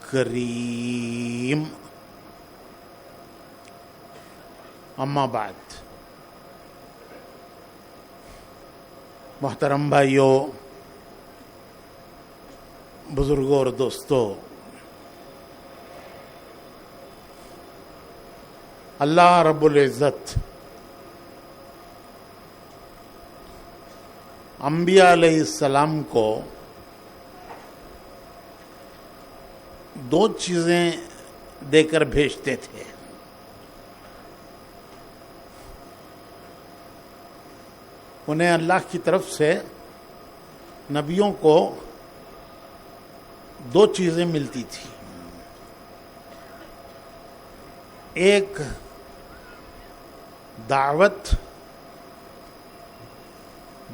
کریم. اما بعد، محترم بھائیوں، بزرگوں اور دوستوں، اللہ رب العزت انبیاء علیہ السلام کو دو چیزیں دے کر بھیجتے تھے. انہیں اللہ کی طرف سے نبیوں کو دو چیزیں ملتی تھی. ایک دعوت،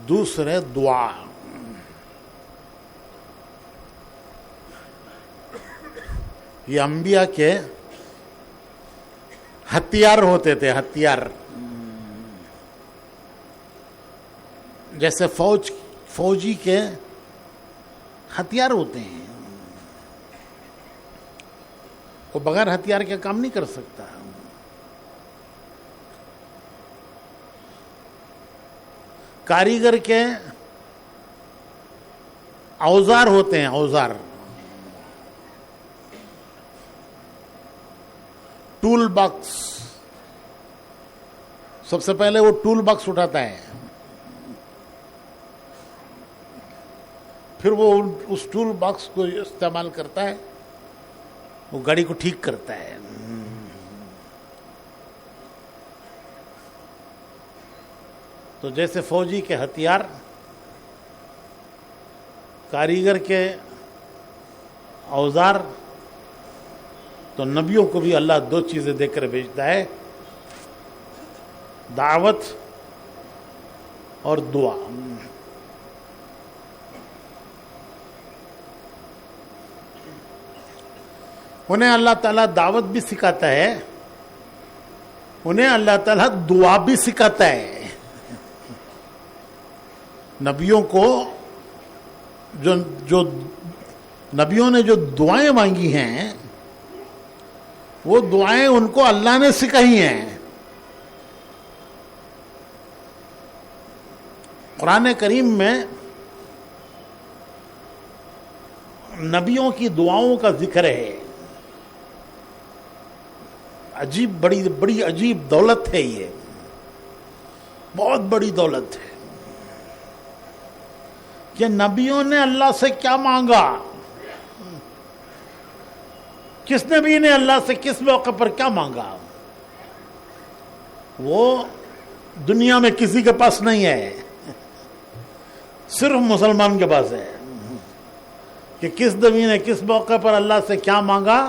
دوسرے دعا. یہ انبیاء کے ہتھیار ہوتے تھے، ہتھیار. جیسے فوجی کے ہتھیار ہوتے ہیں، وہ بغیر ہتھیار کے کام نہیں کر سکتا. کاریگر کے اوزار ہوتے ہیں، اوزار. ٹول باکس، سب سے پہلے وہ ٹول باکس اٹھاتا ہے، پھر وہ اس ٹول باکس کو استعمال کرتا ہے، وہ گاڑی کو ٹھیک کرتا ہے. تو جیسے فوجی کے ہتھیار، کاریگر کے اوزار، تو نبیوں کو بھی اللہ دو چیزیں دے کر بھیجتا ہے، دعوت اور دعا. انہیں اللہ تعالیٰ دعوت بھی سکھاتا ہے، انہیں اللہ تعالیٰ دعا بھی سکھاتا ہے. نبیوں کو جو نبیوں نے جو دعائیں مانگی ہیں، وہ دعائیں ان کو اللہ نے سکھائی ہیں. قرآن کریم میں نبیوں کی دعاؤں کا ذکر ہے. بڑی عجیب دولت ہے، یہ بہت بڑی دولت ہے کہ نبیوں نے اللہ سے کیا مانگا. کس نبی نے اللہ سے کس موقع پر کیا مانگا، وہ دنیا میں کسی کے پاس نہیں ہے، صرف مسلمان کے پاس ہے. کہ کس نبی نے کس موقع پر اللہ سے کیا مانگا،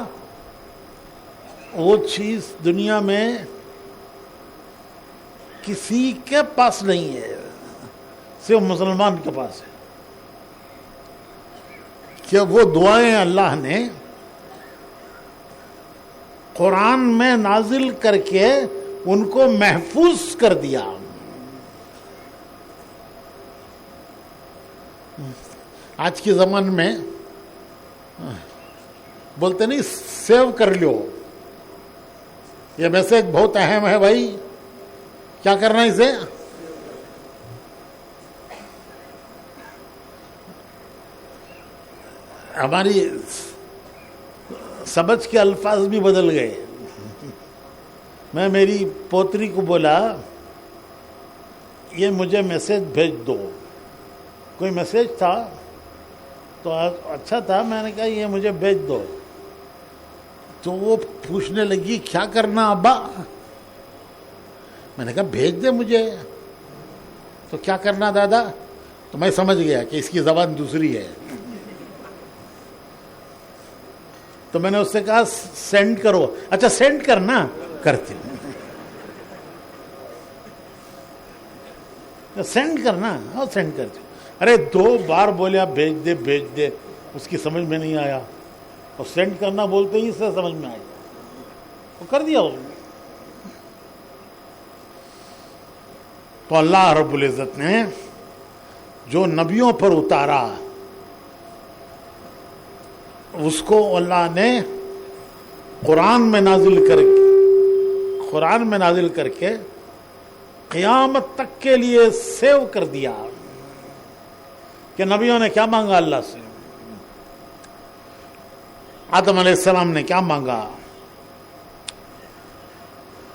وہ چیز دنیا میں کسی کے پاس نہیں ہے، صرف مسلمان کے پاس ہے. کہ وہ دعائیں اللہ نے قرآن میں نازل کر کے ان کو محفوظ کر دیا. آج کے زمانے میں بولتے نہیں سیو کر لو، یہ میسج بہت اہم ہے بھائی. کیا کرنا ہے اسے؟ ہماری سمجھ کے الفاظ بھی بدل گئے. میں میری پوتری کو بولا یہ مجھے میسج بھیج دو. کوئی میسج تھا تو اچھا تھا، میں نے کہا یہ مجھے بھیج دو. تو وہ پوچھنے لگی کیا کرنا ابا؟ میں نے کہا بھیج دے مجھے. تو کیا کرنا دادا؟ تو میں سمجھ گیا کہ اس کی زبان دوسری ہے. تو میں نے اس سے کہا سینڈ کرو. اچھا سینڈ کرنا، کرتی سینڈ کرنا، اور سینڈ کرتی. ارے 2 بار بولیا بھیج دے بھیج دے، اس کی سمجھ میں نہیں آیا، اور سینڈ کرنا بولتے ہی اس سے سمجھ میں آئی، وہ کر دیا اس نے. تو اللہ رب العزت نے جو نبیوں پر اتارا اس کو اللہ نے قرآن میں نازل کر کے قیامت تک کے لیے سیو کر دیا کہ نبیوں نے کیا مانگا اللہ سے. آدم علیہ السلام نے کیا مانگا,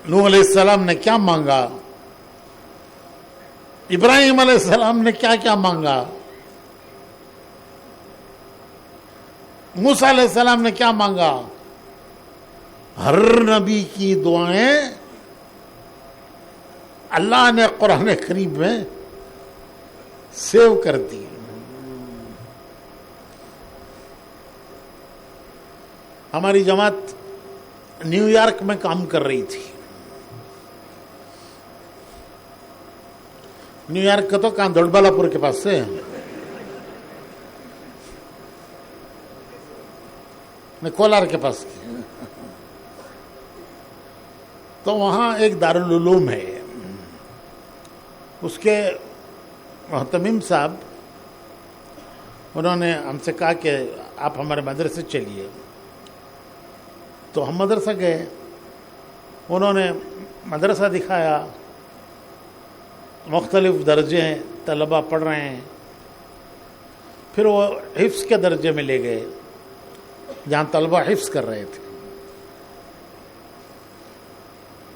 نوح علیہ السلام نے کیا مانگا, ابراہیم علیہ السلام نے کیا کیا مانگا, موسیٰ علیہ السلام نے کیا مانگا. ہر نبی کی دعائیں اللہ نے قرآن کریم میں سیو کر دی. ہماری جماعت نیو یارک میں کام کر رہی تھی. نیو یارک کا تو کہاں دوڈبالا پور کے پاس سے, کولار کے پاس کی. تو وہاں ایک دارالعلوم ہے, اس کے محتمم صاحب انہوں نے ہم سے کہا کہ آپ ہمارے مدرسے چلیے. تو ہم مدرسہ گئے, انہوں نے مدرسہ دکھایا, مختلف درجے ہیں, طلبہ پڑھ رہے ہیں. پھر وہ حفظ کے درجے میں لے گئے جہاں طلبہ حفظ کر رہے تھے.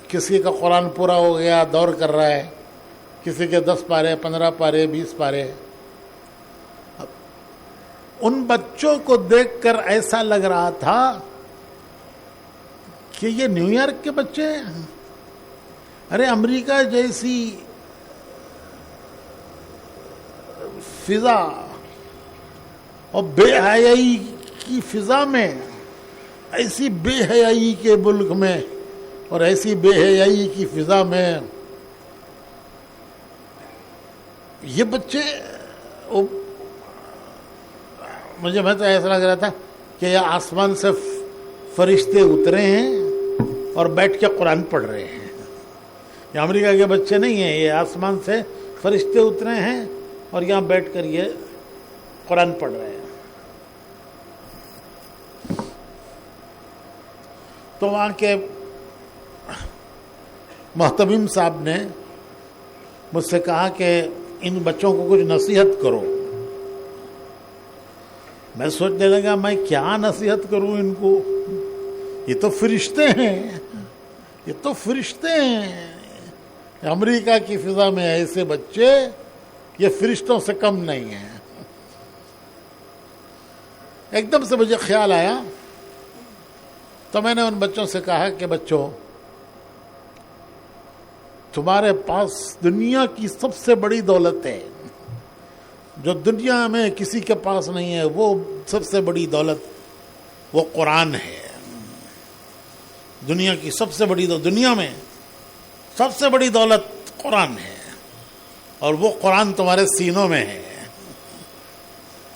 کسی کا قرآن پورا ہو گیا, دور کر رہا ہے, کسی کے 10 پارے, 15 پارے, 20 پارے. ان بچوں کو دیکھ کر ایسا لگ رہا تھا کہ یہ نیو یارک کے بچے ہیں. ارے امریکہ جیسی فضا اور بے حیائی کی فضا میں, ایسی بے حیائی کے ملک میں اور ایسی بے حیائی کی فضا میں یہ بچے, مجھے تو ایسا لگ رہا تھا کہ یہ آسمان سے فرشتے اترے ہیں اور بیٹھ کے قرآن پڑھ رہے ہیں. یہ امریکہ کے بچے نہیں ہیں, یہ آسمان سے فرشتے اترے ہیں اور یہاں بیٹھ کر یہ قرآن پڑھ رہے ہیں. تو وہاں کے محتمم صاحب نے مجھ سے کہا کہ ان بچوں کو کچھ نصیحت کرو. میں سوچنے لگا میں کیا نصیحت کروں ان کو, یہ تو فرشتے ہیں, یہ تو فرشتے ہیں. امریکہ کی فضا میں ایسے بچے یہ فرشتوں سے کم نہیں ہیں. ایک دم سے مجھے خیال آیا, تو میں نے ان بچوں سے کہا کہ بچوں, تمہارے پاس دنیا کی سب سے بڑی دولت ہے, جو دنیا میں کسی کے پاس نہیں ہے, وہ سب سے بڑی دولت وہ قرآن ہے. دنیا کی سب سے بڑی دنیا میں سب سے بڑی دولت قرآن ہے, اور وہ قرآن تمہارے سینوں میں ہے.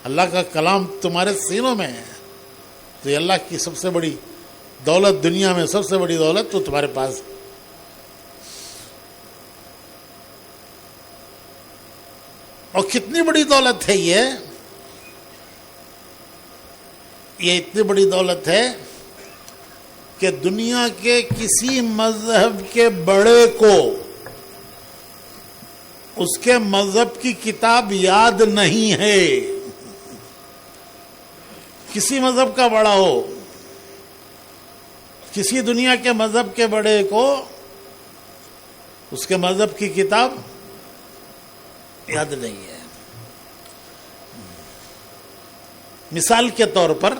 اللہ کا کلام تمہارے سینوں میں ہے, تو یہ اللہ کی سب سے بڑی دولت, دنیا میں سب سے بڑی دولت تو تمہارے پاس. اور کتنی بڑی دولت ہے یہ اتنی بڑی دولت ہے کہ دنیا کے کسی مذہب کے بڑے کو اس کے مذہب کی کتاب یاد نہیں ہے. کسی مذہب کا بڑا ہو, کسی دنیا کے مذہب کے بڑے کو اس کے مذہب کی کتاب یاد نہیں ہے. مثال کے طور پر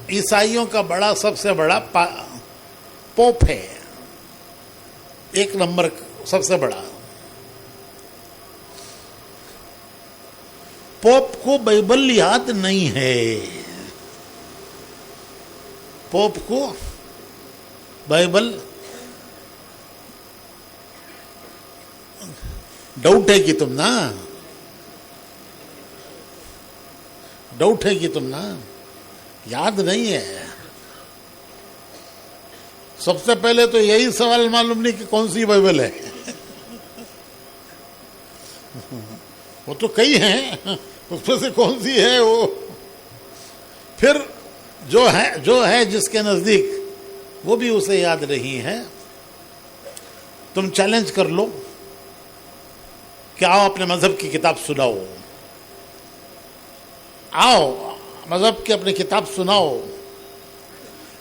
عیسائیوں کا سب سے بڑا پوپ ہے, 1 نمبر سب سے بڑا. پوپ کو بائبل یاد نہیں ہے. پوپ کو بائبل ڈاؤٹ ہے کہ تم نا یاد نہیں ہے. سب سے پہلے تو یہی سوال معلوم نہیں کہ کون سی بائبل ہے. وہ تو کئی ہیں، اس میں سے کون سی ہے وہ؟ پھر جو ہے جس کے نزدیک وہ بھی اسے یاد نہیں ہے. تم چیلنج کر لو کہ آؤ اپنے مذہب کی کتاب سناؤ، آؤ مذہب کی اپنی کتاب سناؤ،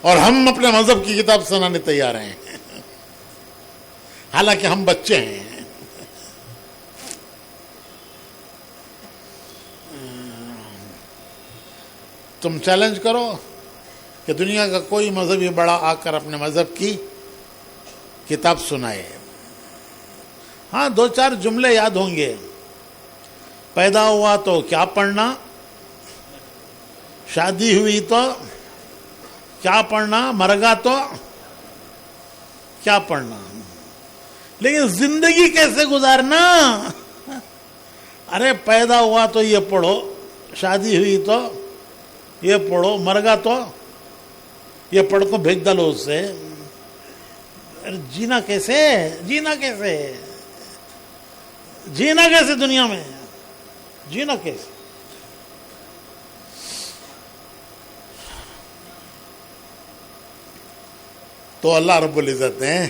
اور ہم اپنے مذہب کی کتاب سنانے تیار ہیں، حالانکہ ہم بچے ہیں. تم چیلنج کرو کہ دنیا کا کوئی مذہبی بڑا آ کر اپنے مذہب کی کتاب سنائے. ہاں 2-4 جملے یاد ہوں گے. پیدا ہوا تو کیا پڑھنا، شادی ہوئی تو کیا پڑھنا، مر گا تو کیا پڑھنا، لیکن زندگی کیسے گزارنا؟ ارے پیدا ہوا تو یہ پڑھو، شادی ہوئی تو یہ پڑھو، مر گا تو یہ پڑھ کو بھیج ڈالو اس سے. جینا کیسے، جینا کیسے، جینا کیسے دنیا میں، جینا کیسے؟ تو اللہ رب العزت نے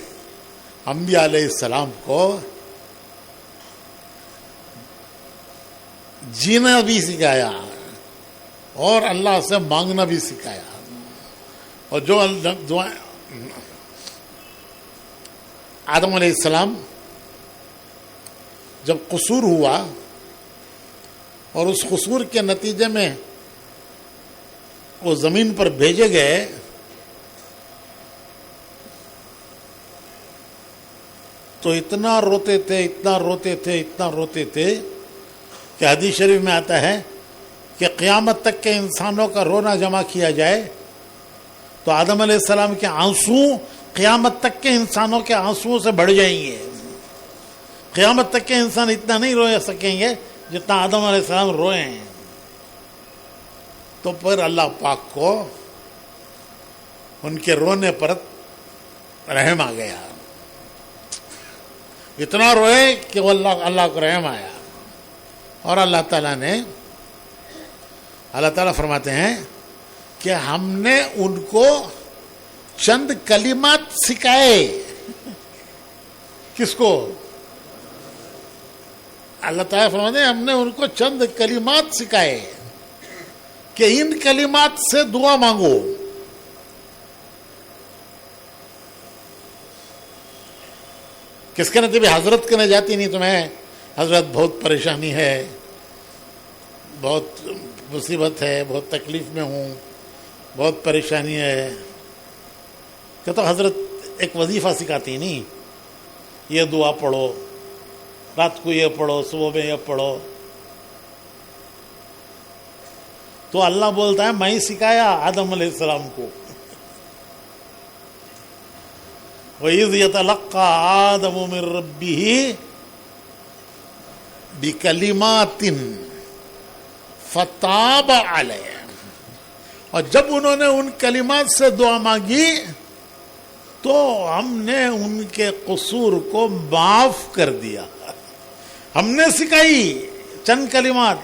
انبیاء علیہ السلام کو جینا بھی سکھایا اور اللہ سے مانگنا بھی سکھایا. اور جو آدم علیہ السلام جب قصور ہوا اور اس قصور کے نتیجے میں وہ زمین پر بھیجے گئے، تو اتنا روتے تھے، اتنا روتے تھے، اتنا روتے تھے کہ حدیث شریف میں آتا ہے کہ قیامت تک کے انسانوں کا رونا جمع کیا جائے تو آدم علیہ السلام کے آنسو قیامت تک کے انسانوں کے آنسوؤں سے بڑھ جائیں گے. قیامت تک کے انسان اتنا نہیں رو سکیں گے جتنا آدم علیہ السلام روئے ہیں. تو پھر اللہ پاک کو ان کے رونے پر رحم آ گیا، اتنا روئے کہ وہ اللہ کو رحم آیا. اور اللہ تعالیٰ فرماتے ہیں کہ ہم نے ان کو چند کلمات سکھائے. کس کو؟ اللہ تعالیٰ فرماتے ہیں ہم نے ان کو چند کلمات سکھائے کہ ان کلمات سے دعا مانگو. کس کے نتیجے حضرت کے جاتی نہیں تمہیں، حضرت بہت پریشانی ہے، بہت مصیبت ہے، بہت تکلیف میں ہوں، بہت پریشانی ہے. کہ تو حضرت ایک وظیفہ سکھاتی نہیں، یہ دعا پڑھو، رات کو یہ پڑھو، صبح میں یہ پڑھو. تو اللہ بولتا ہے میں ہی سکھایا آدم علیہ السلام کو. وَإِذْ يَتَلَقَّى آدَمُ مِن رَبِّهِ بِكَلِمَاتٍ فَتَابَ عَلَيْهِ. اور جب انہوں نے ان کلمات سے دعا مانگی تو ہم نے ان کے قصور کو معاف کر دیا. ہم نے سکھائی چند کلمات،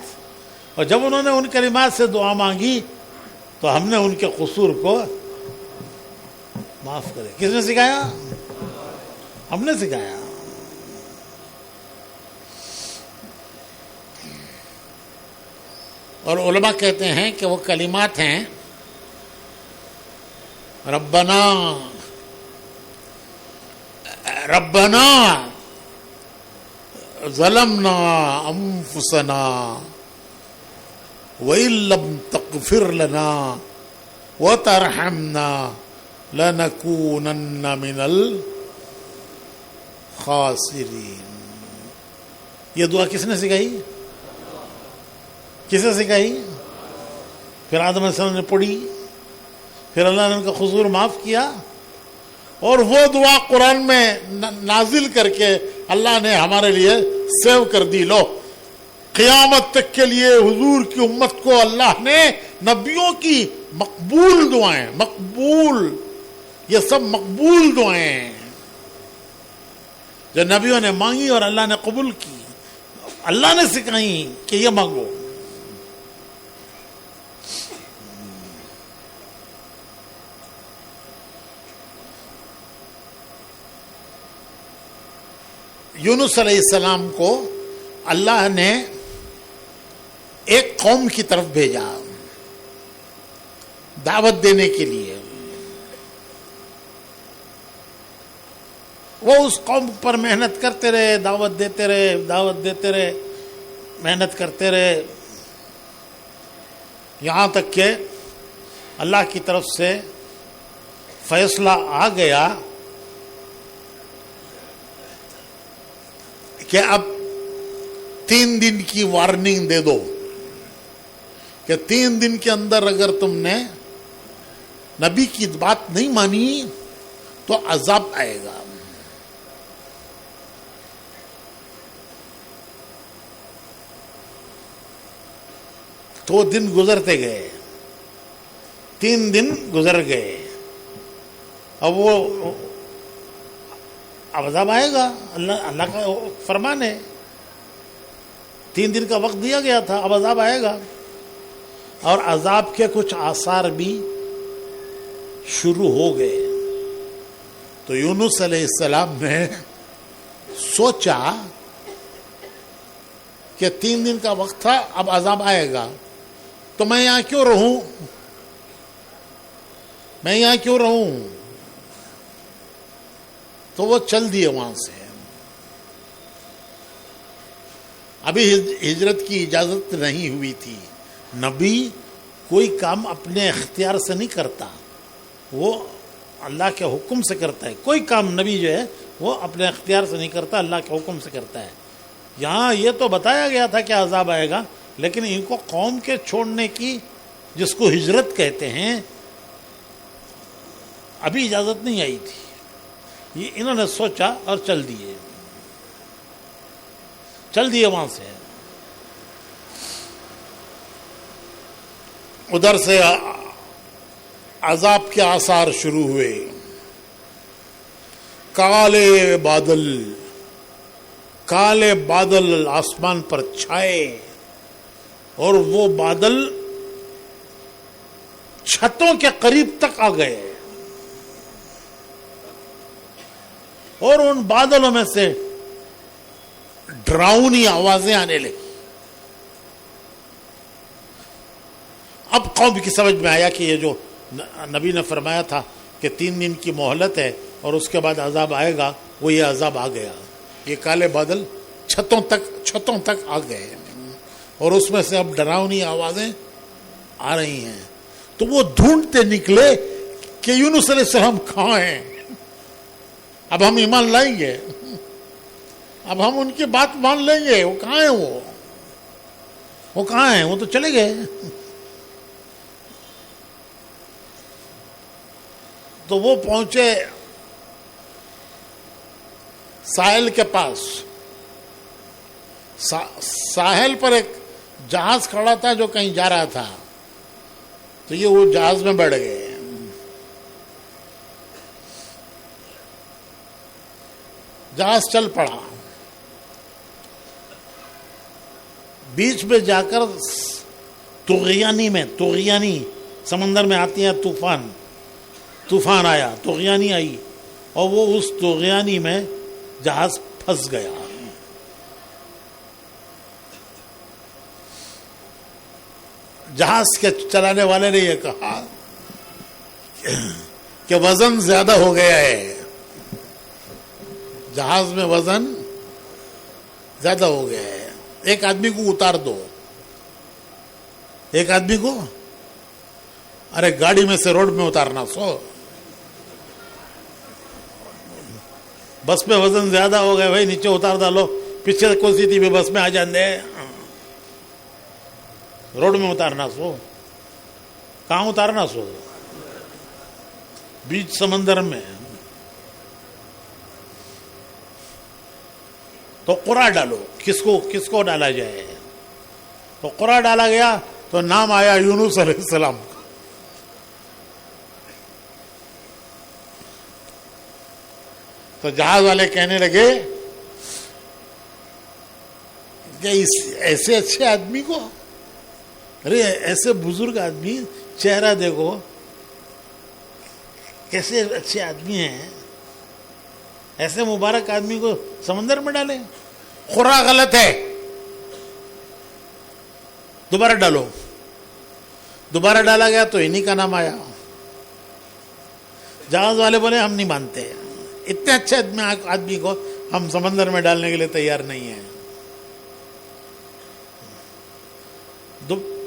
اور جب انہوں نے ان کلمات سے دعا مانگی تو ہم نے ان کے قصور کو معاف کرے. کس نے سکھایا؟ ہم نے سکھایا. اور علماء کہتے ہیں کہ وہ کلمات ہیں ربنا ظلمنا انفسنا وَإِن لَّمْ تَغْفِرْ لَنَا وَتَرْحَمْنَا لَنَكُونَنَّ مِنَ الْخَاسِرِينَ. یہ دعا کس نے سکھائی؟ کسے سکھائی؟ پھر آدم علیہ السلام نے پڑھی، پھر اللہ نے ان کا قصور معاف کیا، اور وہ دعا قرآن میں نازل کر کے اللہ نے ہمارے لیے سیو کر دی. لو قیامت تک کے لیے حضور کی امت کو اللہ نے نبیوں کی مقبول دعائیں، مقبول، یہ سب مقبول دعائیں ہیں جو نبیوں نے مانگی اور اللہ نے قبول کی. اللہ نے سکھائی کہ یہ مانگو. یونس علیہ السلام کو اللہ نے ایک قوم کی طرف بھیجا دعوت دینے کے لیے. وہ اس قوم پر محنت کرتے رہے, دعوت دیتے رہے, محنت کرتے رہے, یہاں تک کہ اللہ کی طرف سے فیصلہ آ گیا کہ اب 3 دن کی وارننگ دے دو کہ 3 دن کے اندر اگر تم نے نبی کی بات نہیں مانی تو عذاب آئے گا. تو دن گزرتے گئے, 3 دن گزر گئے. اب وہ عذاب آئے گا, اللہ کا فرمان ہے. 3 دن کا وقت دیا گیا تھا, اب عذاب آئے گا. اور عذاب کے کچھ آثار بھی شروع ہو گئے. تو یونس علیہ السلام نے سوچا کہ 3 دن کا وقت تھا, اب عذاب آئے گا, تو میں یہاں کیوں رہوں, تو وہ چل دیے وہاں سے. ابھی ہجرت کی اجازت نہیں ہوئی تھی. نبی کوئی کام اپنے اختیار سے نہیں کرتا, وہ اللہ کے حکم سے کرتا ہے. کوئی کام نبی جو ہے وہ اپنے اختیار سے نہیں کرتا, اللہ کے حکم سے کرتا ہے. یہاں یہ تو بتایا گیا تھا کہ عذاب آئے گا, لیکن ان کو قوم کے چھوڑنے کی, جس کو ہجرت کہتے ہیں, ابھی اجازت نہیں آئی تھی. یہ انہوں نے سوچا اور چل دیے وہاں سے. ادھر سے عذاب کے آثار شروع ہوئے. کالے بادل آسمان پر چھائے, اور وہ بادل چھتوں کے قریب تک آ گئے, اور ان بادلوں میں سے ڈراؤنی آوازیں آنے لگی. اب قوم کی سمجھ میں آیا کہ یہ جو نبی نے فرمایا تھا کہ 3 دن کی مہلت ہے اور اس کے بعد عذاب آئے گا, وہ یہ عذاب آ گیا. یہ کالے بادل چھتوں تک آ گئے, اور اس میں سے اب ڈراؤنی آوازیں آ رہی ہیں. تو وہ ڈھونڈتے نکلے کہ یونس علیہ السلام کہاں ہیں. اب ہم ایمان لائیں گے, اب ہم ان کی بات مان لیں گے. وہ کہاں ہیں, وہ کہاں ہیں, وہ تو چلے گئے. تو وہ پہنچے ساحل کے پاس. ساحل پر ایک جہاز کھڑا تھا جو کہیں جا رہا تھا, تو یہ وہ جہاز میں بیٹھ گئے. جہاز چل پڑا. بیچ میں جا کر طغیانی سمندر میں آتی ہے, طوفان آیا, طغیانی آئی, اور وہ اس طغیانی میں جہاز پھنس گیا. جہاز کے چلانے والے نے یہ کہا کہ وزن زیادہ ہو گیا ہے, جہاز میں وزن زیادہ ہو گیا ہے, ایک آدمی کو اتار دو. ایک آدمی کو, ارے گاڑی میں سے روڈ میں اتارنا, بس میں وزن زیادہ ہو گیا بھائی, نیچے اتار ڈالو, پیچھے کون سی تھی بھی بس میں آ جان دے, روڈ میں اتارنا. کہاں اتارنا, بیچ سمندر میں. تو قرآن ڈالو, کس کو ڈالا جائے. تو قرآن ڈالا گیا تو نام آیا یونس علیہ السلام کا. تو جہاز والے کہنے لگے کہ ایسے اچھے آدمی کو، ارے ایسے بزرگ آدمی، چہرہ دیکھو کیسے اچھے آدمی ہیں، ایسے مبارک آدمی کو سمندر میں ڈالیں؟ خورا غلط ہے، دوبارہ ڈالو۔ دوبارہ ڈالا گیا تو انہی کا نام آیا۔ جہاز والے بولے ہم نہیں مانتے، اتنے اچھے آدمی کو ہم سمندر میں ڈالنے کے لیے تیار نہیں ہیں۔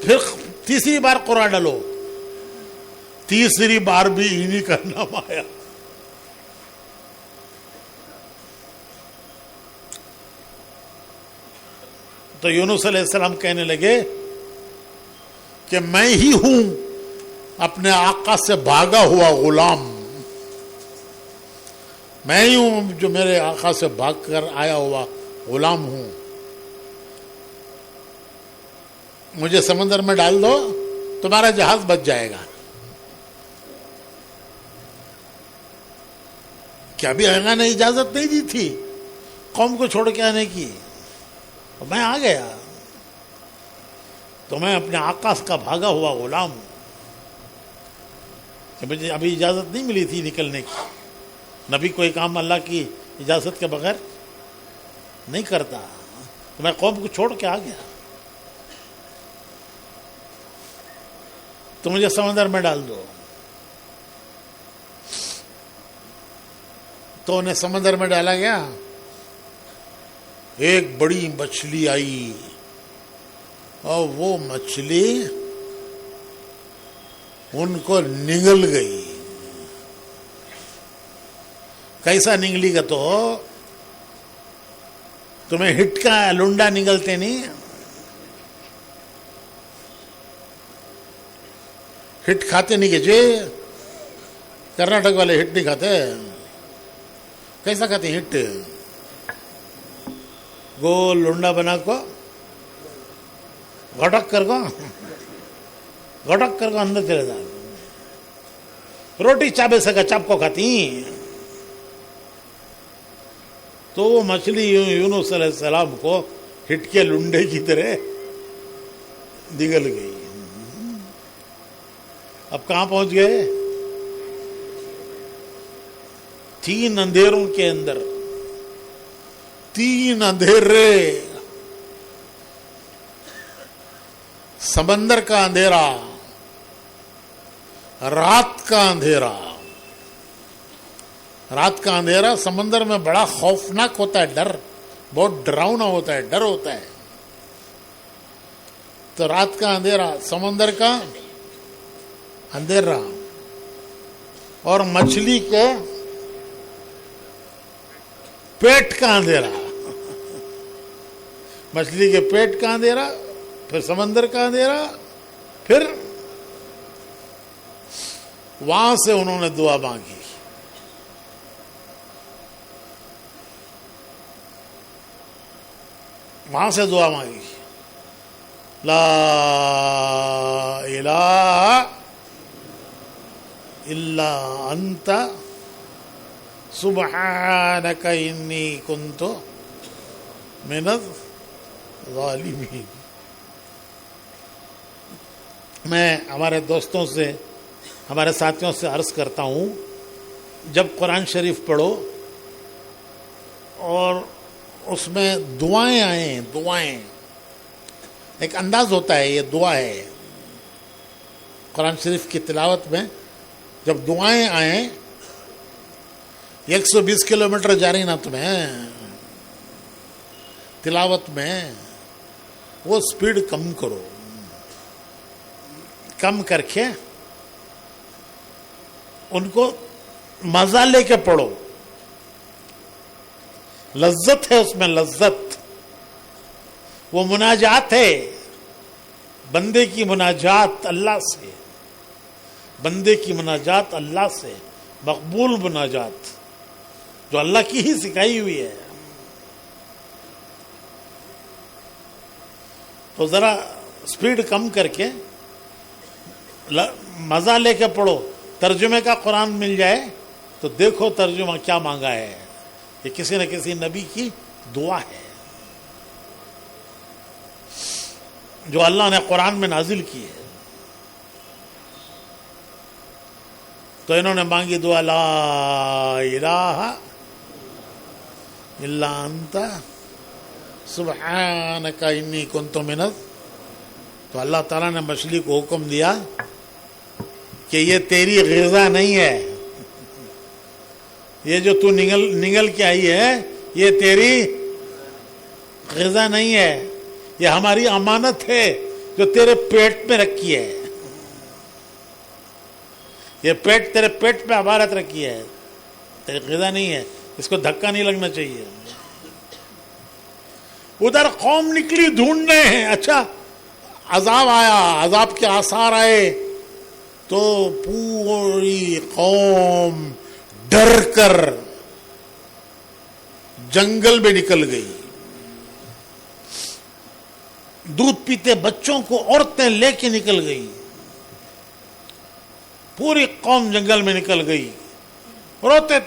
پھر تیسری بار قرآن ڈالو، تیسری بار بھی انہی کا نام آیا۔ تو یونس علیہ السلام کہنے لگے کہ میں ہی ہوں اپنے آقا سے بھاگا ہوا غلام، میں ہی ہوں جو میرے آقا سے بھاگ کر آیا ہوا غلام ہوں، مجھے سمندر میں ڈال دو تمہارا جہاز بچ جائے گا۔ کیا بھی اللہ نے اجازت نہیں دی تھی قوم کو چھوڑ کے آنے کی؟ میں آ گیا تو میں اپنے آقا کا بھاگا ہوا غلام ہوں، کہ مجھے ابھی اجازت نہیں ملی تھی نکلنے کی۔ نبی کوئی کام اللہ کی اجازت کے بغیر نہیں کرتا، تو میں قوم کو چھوڑ کے آ گیا، تو مجھے سمندر میں ڈال دو۔ تو انہیں سمندر میں ڈالا گیا، ایک بڑی مچھلی آئی اور وہ مچھلی ان کو نگل گئی۔ کیسا نگلی گا؟ تو تمہیں ہٹ کا لنڈا نگلتے نہیں؟ ہٹ کھاتے نہیں کہ جی کرناٹک والے ہٹ نہیں کھاتے؟ کیسا کھاتے ہٹ؟ گول لنڈا بنا کو گھٹک کر کو اندر چلے جا، روٹی چابے سکا چاپ کو کھاتی۔ تو وہ مچھلی یونس علیہ السلام کو ہٹ کے لنڈے کی طرح نگل گئی۔ اب کہاں پہنچ گئے؟ 3 اندھیروں کے اندر، 3 اندھیرے، سمندر کا اندھیرا، رات کا اندھیرا۔ رات کا اندھیرا سمندر میں بڑا خوفناک ہوتا ہے، ڈر بہت ڈراؤنا ہوتا ہے، ڈر ہوتا ہے۔ تو رات کا اندھیرا، سمندر کا اندھیرا، اور مچھلی کے پیٹ کا اندھیرا، مچھلی کے پیٹ کا اندھیرا، پھر سمندر کا اندھیرا، پھر وہاں سے انہوں نے دعا مانگی۔ وہاں سے دعا مانگی، لا الہ الا انت سبحانک انی کنت من الظالمین۔ میں ہمارے دوستوں سے، ہمارے ساتھیوں سے عرض کرتا ہوں، جب قرآن شریف پڑھو اور اس میں دعائیں آئیں، دعائیں، ایک انداز ہوتا ہے، یہ دعا ہے۔ قرآن شریف کی تلاوت میں جب دعائیں آئیں، 120 کلومیٹر جاری نہ تمہیں تلاوت میں، وہ سپیڈ کم کرو، کم کر کے ان کو مزہ لے کے پڑھو۔ لذت ہے اس میں، لذت، وہ مناجات ہے، بندے کی مناجات اللہ سے، بندے کی مناجات اللہ سے، مقبول مناجات جو اللہ کی ہی سکھائی ہوئی ہے۔ تو ذرا سپیڈ کم کر کے مزہ لے کے پڑھو۔ ترجمے کا قرآن مل جائے تو دیکھو ترجمہ کیا مانگا ہے، یہ کسی نہ کسی نبی کی دعا ہے۔ جو اللہ نے قرآن میں نازل کی ہے. تو انہوں نے مانگی دعا لا الہ الا انت سبحانک انی کنت من تو اللہ تعالیٰ نے مچھلی کو حکم دیا کہ یہ تیری غذا نہیں ہے، یہ جو تو نگل کے آئی ہے یہ تیری غذا نہیں ہے، یہ ہماری امانت ہے جو تیرے پیٹ میں رکھی ہے، یہ پیٹ تیرے پیٹ پہ امانت رکھی ہے، تیری غذا نہیں ہے، اس کو دھکا نہیں لگنا چاہیے. ادھر قوم نکلی ڈھونڈنے ہیں. اچھا عذاب آیا، عذاب کے آثار آئے تو پوری قوم ڈر کر جنگل میں نکل گئی. دودھ پیتے بچوں کو عورتیں لے کے نکل گئی. پوری قوم جنگل میں نکل گئی. روتے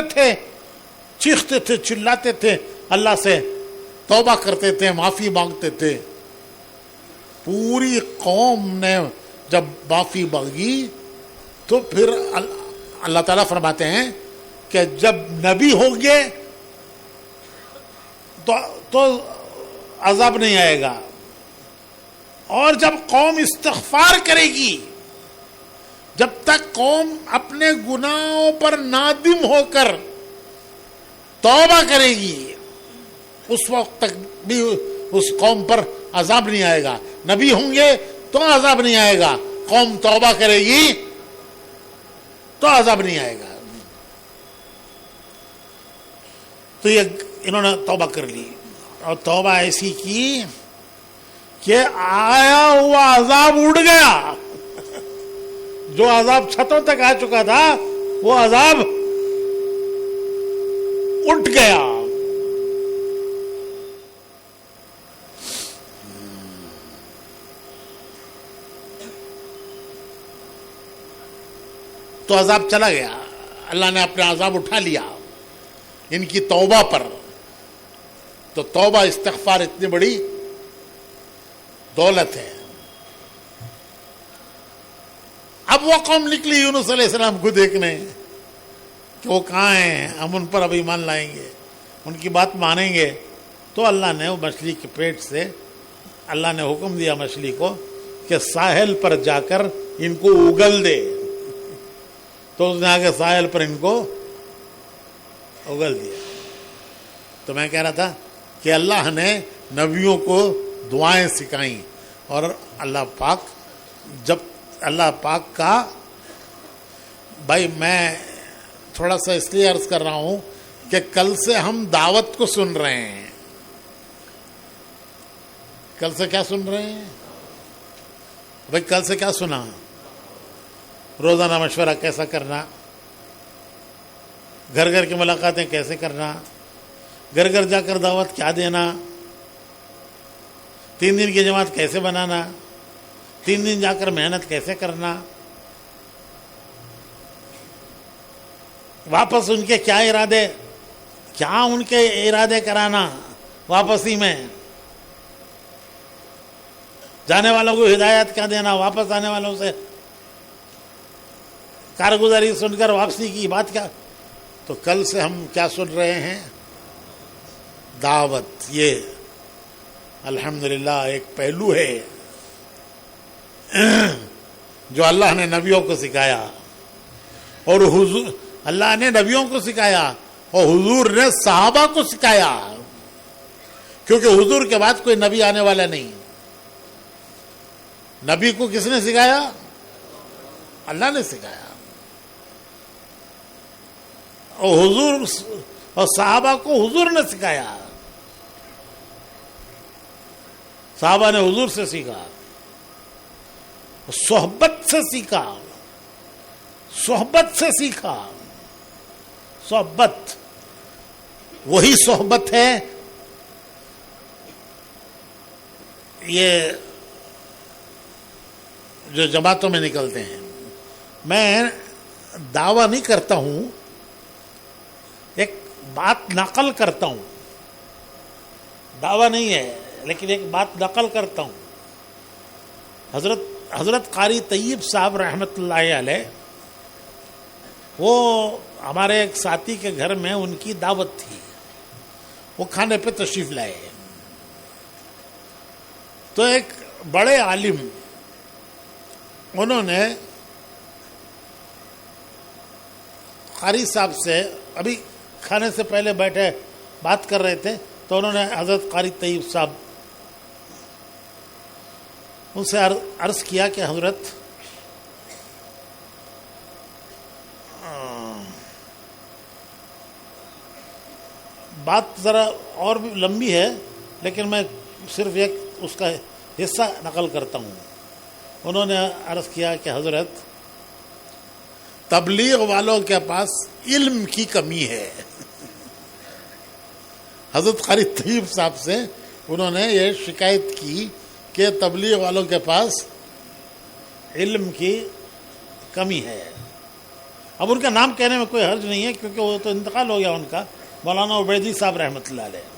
تھے، چیختے تھے، چلاتے تھے، اللہ سے توبہ کرتے تھے، معافی مانگتے تھے. پوری قوم نے جب معافی مانگی تو پھر اللہ تعالیٰ فرماتے ہیں کہ جب نبی ہوں گے تو عذاب نہیں آئے گا، اور جب قوم استغفار کرے گی، جب تک قوم اپنے گناہوں پر نادم ہو کر توبہ کرے گی اس وقت تک بھی اس قوم پر عذاب نہیں آئے گا. نبی ہوں گے تو عذاب نہیں آئے گا، قوم توبہ کرے گی تو عذاب نہیں آئے گا. تو یہ انہوں نے توبہ کر لی، اور توبہ ایسی کی کہ آیا ہوا عذاب اڑ گیا. جو عذاب چھتوں تک آ چکا تھا وہ عذاب اٹھ گیا. تو عذاب چلا گیا، اللہ نے اپنا عذاب اٹھا لیا ان کی توبہ پر. تو توبہ استغفار اتنی بڑی دولت ہے. اب وہ قوم نکلی یونس علیہ السلام کو دیکھنے کہ وہ کہاں ہیں، ہم ان پر اب ایمان لائیں گے، ان کی بات مانیں گے. تو اللہ نے وہ مچھلی کے پیٹ سے اللہ نے حکم دیا مچھلی کو کہ ساحل پر جا کر ان کو اگل دے. تو اس نے آگے ساحل پر ان کو اگل دیا. تو میں کہہ رہا تھا کہ اللہ نے نبیوں کو دعائیں سکھائیں، اور اللہ پاک جب اللہ پاک کا بھائی میں تھوڑا سا اس لیے عرض کر رہا ہوں کہ کل سے ہم دعوت کو سن رہے ہیں. کل سے کیا سن رہے ہیں بھائی؟ کل سے کیا سنا؟ روزانہ مشورہ کیسا کرنا، گھر گھر کی ملاقاتیں کیسے کرنا، گھر گھر جا کر دعوت کیا دینا، 3 دن کی جماعت کیسے بنانا، 3 دن جا کر محنت کیسے کرنا، واپس ان کے کیا ارادے، کیا ان کے ارادے کرانا واپسی میں، جانے والوں کو ہدایت کیا دینا، واپس آنے والوں سے کارگزاری سن کر واپسی کی بات کیا. تو کل سے ہم کیا سن رہے ہیں؟ دعوت. یہ الحمدللہ ایک پہلو ہے جو اللہ نے نبیوں کو سکھایا، اور حضور اللہ نے نبیوں کو سکھایا اور حضور نے صحابہ کو سکھایا، کیونکہ حضور کے بعد کوئی نبی آنے والا نہیں. نبی کو کس نے سکھایا؟ اللہ نے سکھایا. اور حضور اور صحابہ کو حضور نے سکھایا. صحابہ نے حضور سے سیکھا، صحبت سے سیکھا، صحبت سے سیکھا. صحبت وہی صحبت ہے یہ جو جماعتوں میں نکلتے ہیں. میں دعویٰ نہیں کرتا ہوں، ایک بات نقل کرتا ہوں. دعویٰ نہیں ہے، لیکن ایک بات نقل کرتا ہوں. حضرت قاری طیب صاحب رحمۃ اللہ علیہ، وہ ہمارے ایک ساتھی کے گھر میں ان کی دعوت تھی، وہ کھانے پہ تشریف لائے. تو ایک بڑے عالم انہوں نے قاری صاحب سے، ابھی کھانے سے پہلے بیٹھے بات کر رہے تھے، تو انہوں نے حضرت قاری طیب صاحب ان سے عرض کیا کہ حضرت بات ذرا اور بھی لمبی ہے، لیکن میں صرف ایک اس کا حصہ نقل کرتا ہوں. انہوں نے عرض کیا کہ حضرت تبلیغ والوں کے پاس علم کی کمی ہے. حضرت قاری طیب صاحب سے انہوں نے یہ شکایت کی کہ تبلیغ والوں کے پاس علم کی کمی ہے. اب ان کا نام کہنے میں کوئی حرج نہیں ہے، کیونکہ وہ تو انتقال ہو گیا ان کا، مولانا عبیدی صاحب رحمۃ اللہ علیہ.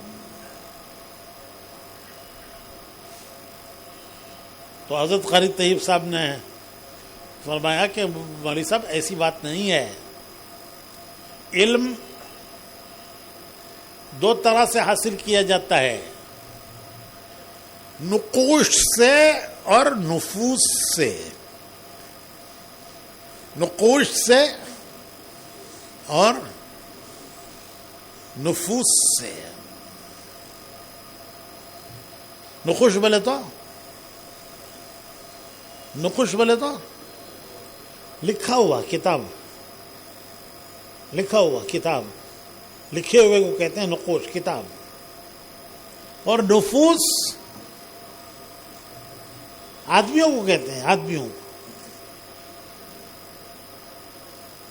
تو حضرت قاری طیب صاحب نے فرمایا کہ مولوی صاحب ایسی بات نہیں ہے، علم دو طرح سے حاصل کیا جاتا ہے، نقوش سے اور نفوس سے. نقوش سے اور نفوس سے. نقوش بولے تو لکھا ہوا کتاب، لکھے ہوئے کو کہتے ہیں نقوش، کتاب. اور نفوس آدمیوں کو کہتے ہیں، آدمیوں.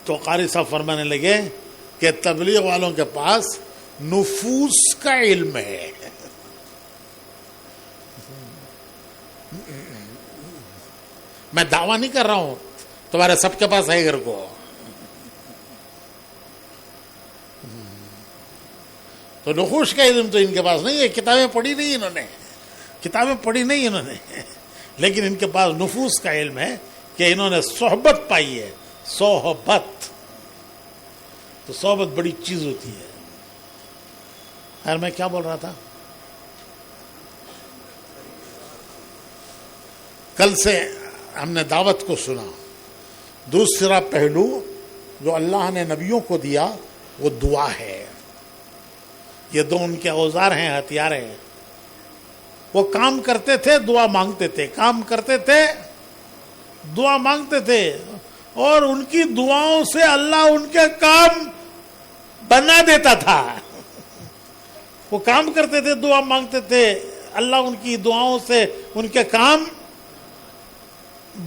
تو قاری صاحب فرمانے لگے کہ تبلیغ والوں کے پاس نفوس کا علم ہے. میں دعویٰ نہیں کر رہا ہوں تمہارے سب کے پاس ہے گھر کو، تو نقوش کا علم تو ان کے پاس نہیں ہے. کتابیں پڑھی نہیں انہوں نے، لیکن ان کے پاس نفوس کا علم ہے کہ انہوں نے صحبت پائی ہے. صحبت، تو صحبت بڑی چیز ہوتی ہے. خیر میں کیا بول رہا تھا؟ کل سے ہم نے دعوت کو سنا. دوسرا پہلو جو اللہ نے نبیوں کو دیا وہ دعا ہے. یہ دو ان کے اوزار ہیں، ہتھیار ہیں. وہ کام کرتے تھے، دعا مانگتے تھے، کام کرتے تھے، دعا مانگتے تھے، اور ان کی دعاؤں سے اللہ ان کے کام بنا دیتا تھا. وہ کام کرتے تھے، دعا مانگتے تھے، اللہ ان کی دعاؤں سے ان کے کام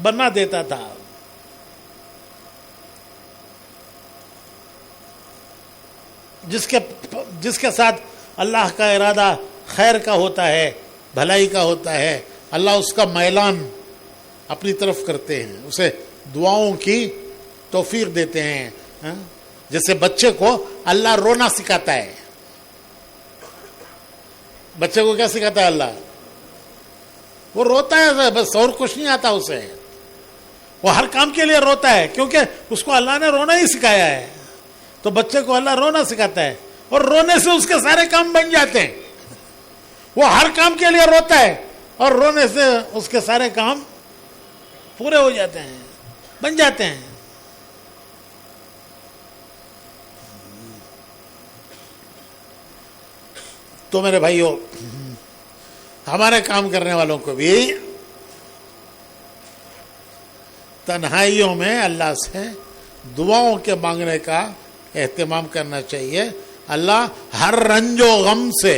بنا دیتا تھا. جس کے ساتھ اللہ کا ارادہ خیر کا ہوتا ہے، بھلائی کا ہوتا ہے، اللہ اس کا میلان اپنی طرف کرتے ہیں، اسے دعاؤں کی توفیق دیتے ہیں. جیسے بچے کو اللہ رونا سکھاتا ہے. بچے کو کیا سکھاتا ہے اللہ؟ وہ روتا ہے بس، اور کچھ نہیں آتا اسے. وہ ہر کام کے لیے روتا ہے کیونکہ اس کو اللہ نے رونا ہی سکھایا ہے. تو بچے کو اللہ رونا سکھاتا ہے، اور رونے سے اس کے سارے کام بن جاتے ہیں. وہ ہر کام کے لیے روتا ہے، اور رونے سے اس کے سارے کام پورے ہو جاتے ہیں، بن جاتے ہیں. تو میرے بھائیوں، ہمارے کام کرنے والوں کو بھی تنہائیوں میں اللہ سے دعاؤں کے مانگنے کا اہتمام کرنا چاہیے. اللہ ہر رنج و غم سے،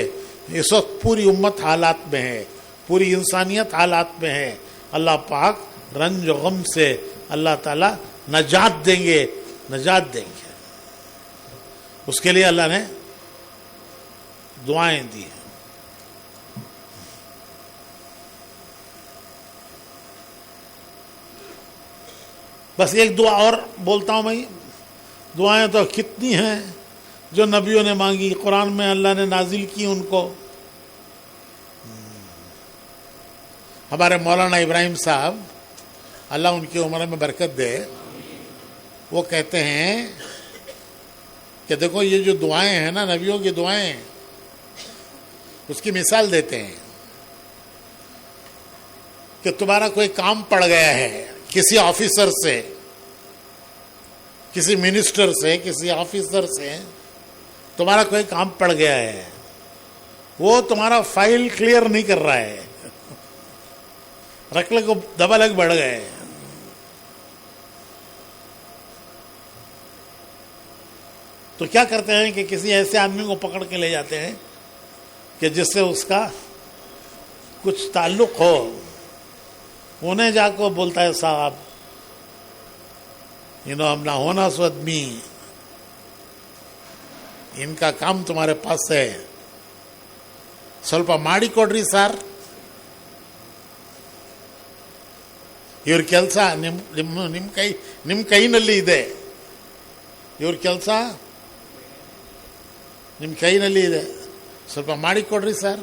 اس وقت پوری امت حالات میں ہے، پوری انسانیت حالات میں ہے. اللہ پاک رنج و غم سے اللہ تعالیٰ نجات دیں گے. اس کے لیے اللہ نے دعائیں دی ہیں. بس ایک دعا اور بولتا ہوں میں. دعائیں تو کتنی ہیں جو نبیوں نے مانگی، قرآن میں اللہ نے نازل کی ان کو. ہمارے مولانا ابراہیم صاحب اللہ ان کی عمر میں برکت دے، وہ کہتے ہیں کہ دیکھو یہ جو دعائیں ہیں نا، نبیوں کی دعائیں، اس کی مثال دیتے ہیں کہ تمہارا کوئی کام پڑ گیا ہے کسی آفیسر سے، کسی منسٹر سے، کسی آفیسر سے تمہارا کوئی کام پڑ گیا ہے، وہ تمہارا فائل کلیئر نہیں کر رہا ہے، رکھ کو دبا لگ بڑھ گئے، تو کیا کرتے ہیں کہ کسی ایسے آدمی کو پکڑ کے لے جاتے ہیں کہ جس سے اس کا کچھ تعلق ہو، انہیں جا کو بولتا ہے صاحب ہم نہ ہونا سو آدمی، ان کا کام تمہارے پاس ہے، ಸ್ವಲ್ಪ ಮಾಡಿಕೊಡ್ರಿ ಸರ್، ಇವ್ರ ಕೆಲಸ ನಿಮ್ಮ ಕೈನಲ್ಲಿ ಇದೆ, ಇವ್ರ ಕೆಲಸ ನಿಮ್ಮ ಕೈನಲ್ಲಿ ಇದೆ, ಸ್ವಲ್ಪ ಮಾಡಿಕೊಡ್ರಿ ಸರ್.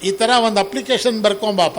ಈ ಥರ ಒಂದು ಅಪ್ಲಿಕೇಶನ್ ಬರ್ಕೊಂಬಾಪ,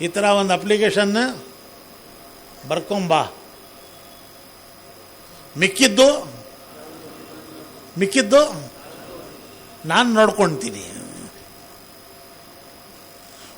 ಈ ಥರ ಒಂದು ಅಪ್ಲಿಕೇಶನ್ ಬರ್ಕೊಂಬಾ, ಮಿಕ್ಕಿದ್ದು ನಾನು ನೋಡ್ಕೊಳ್ತೀನಿ.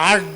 8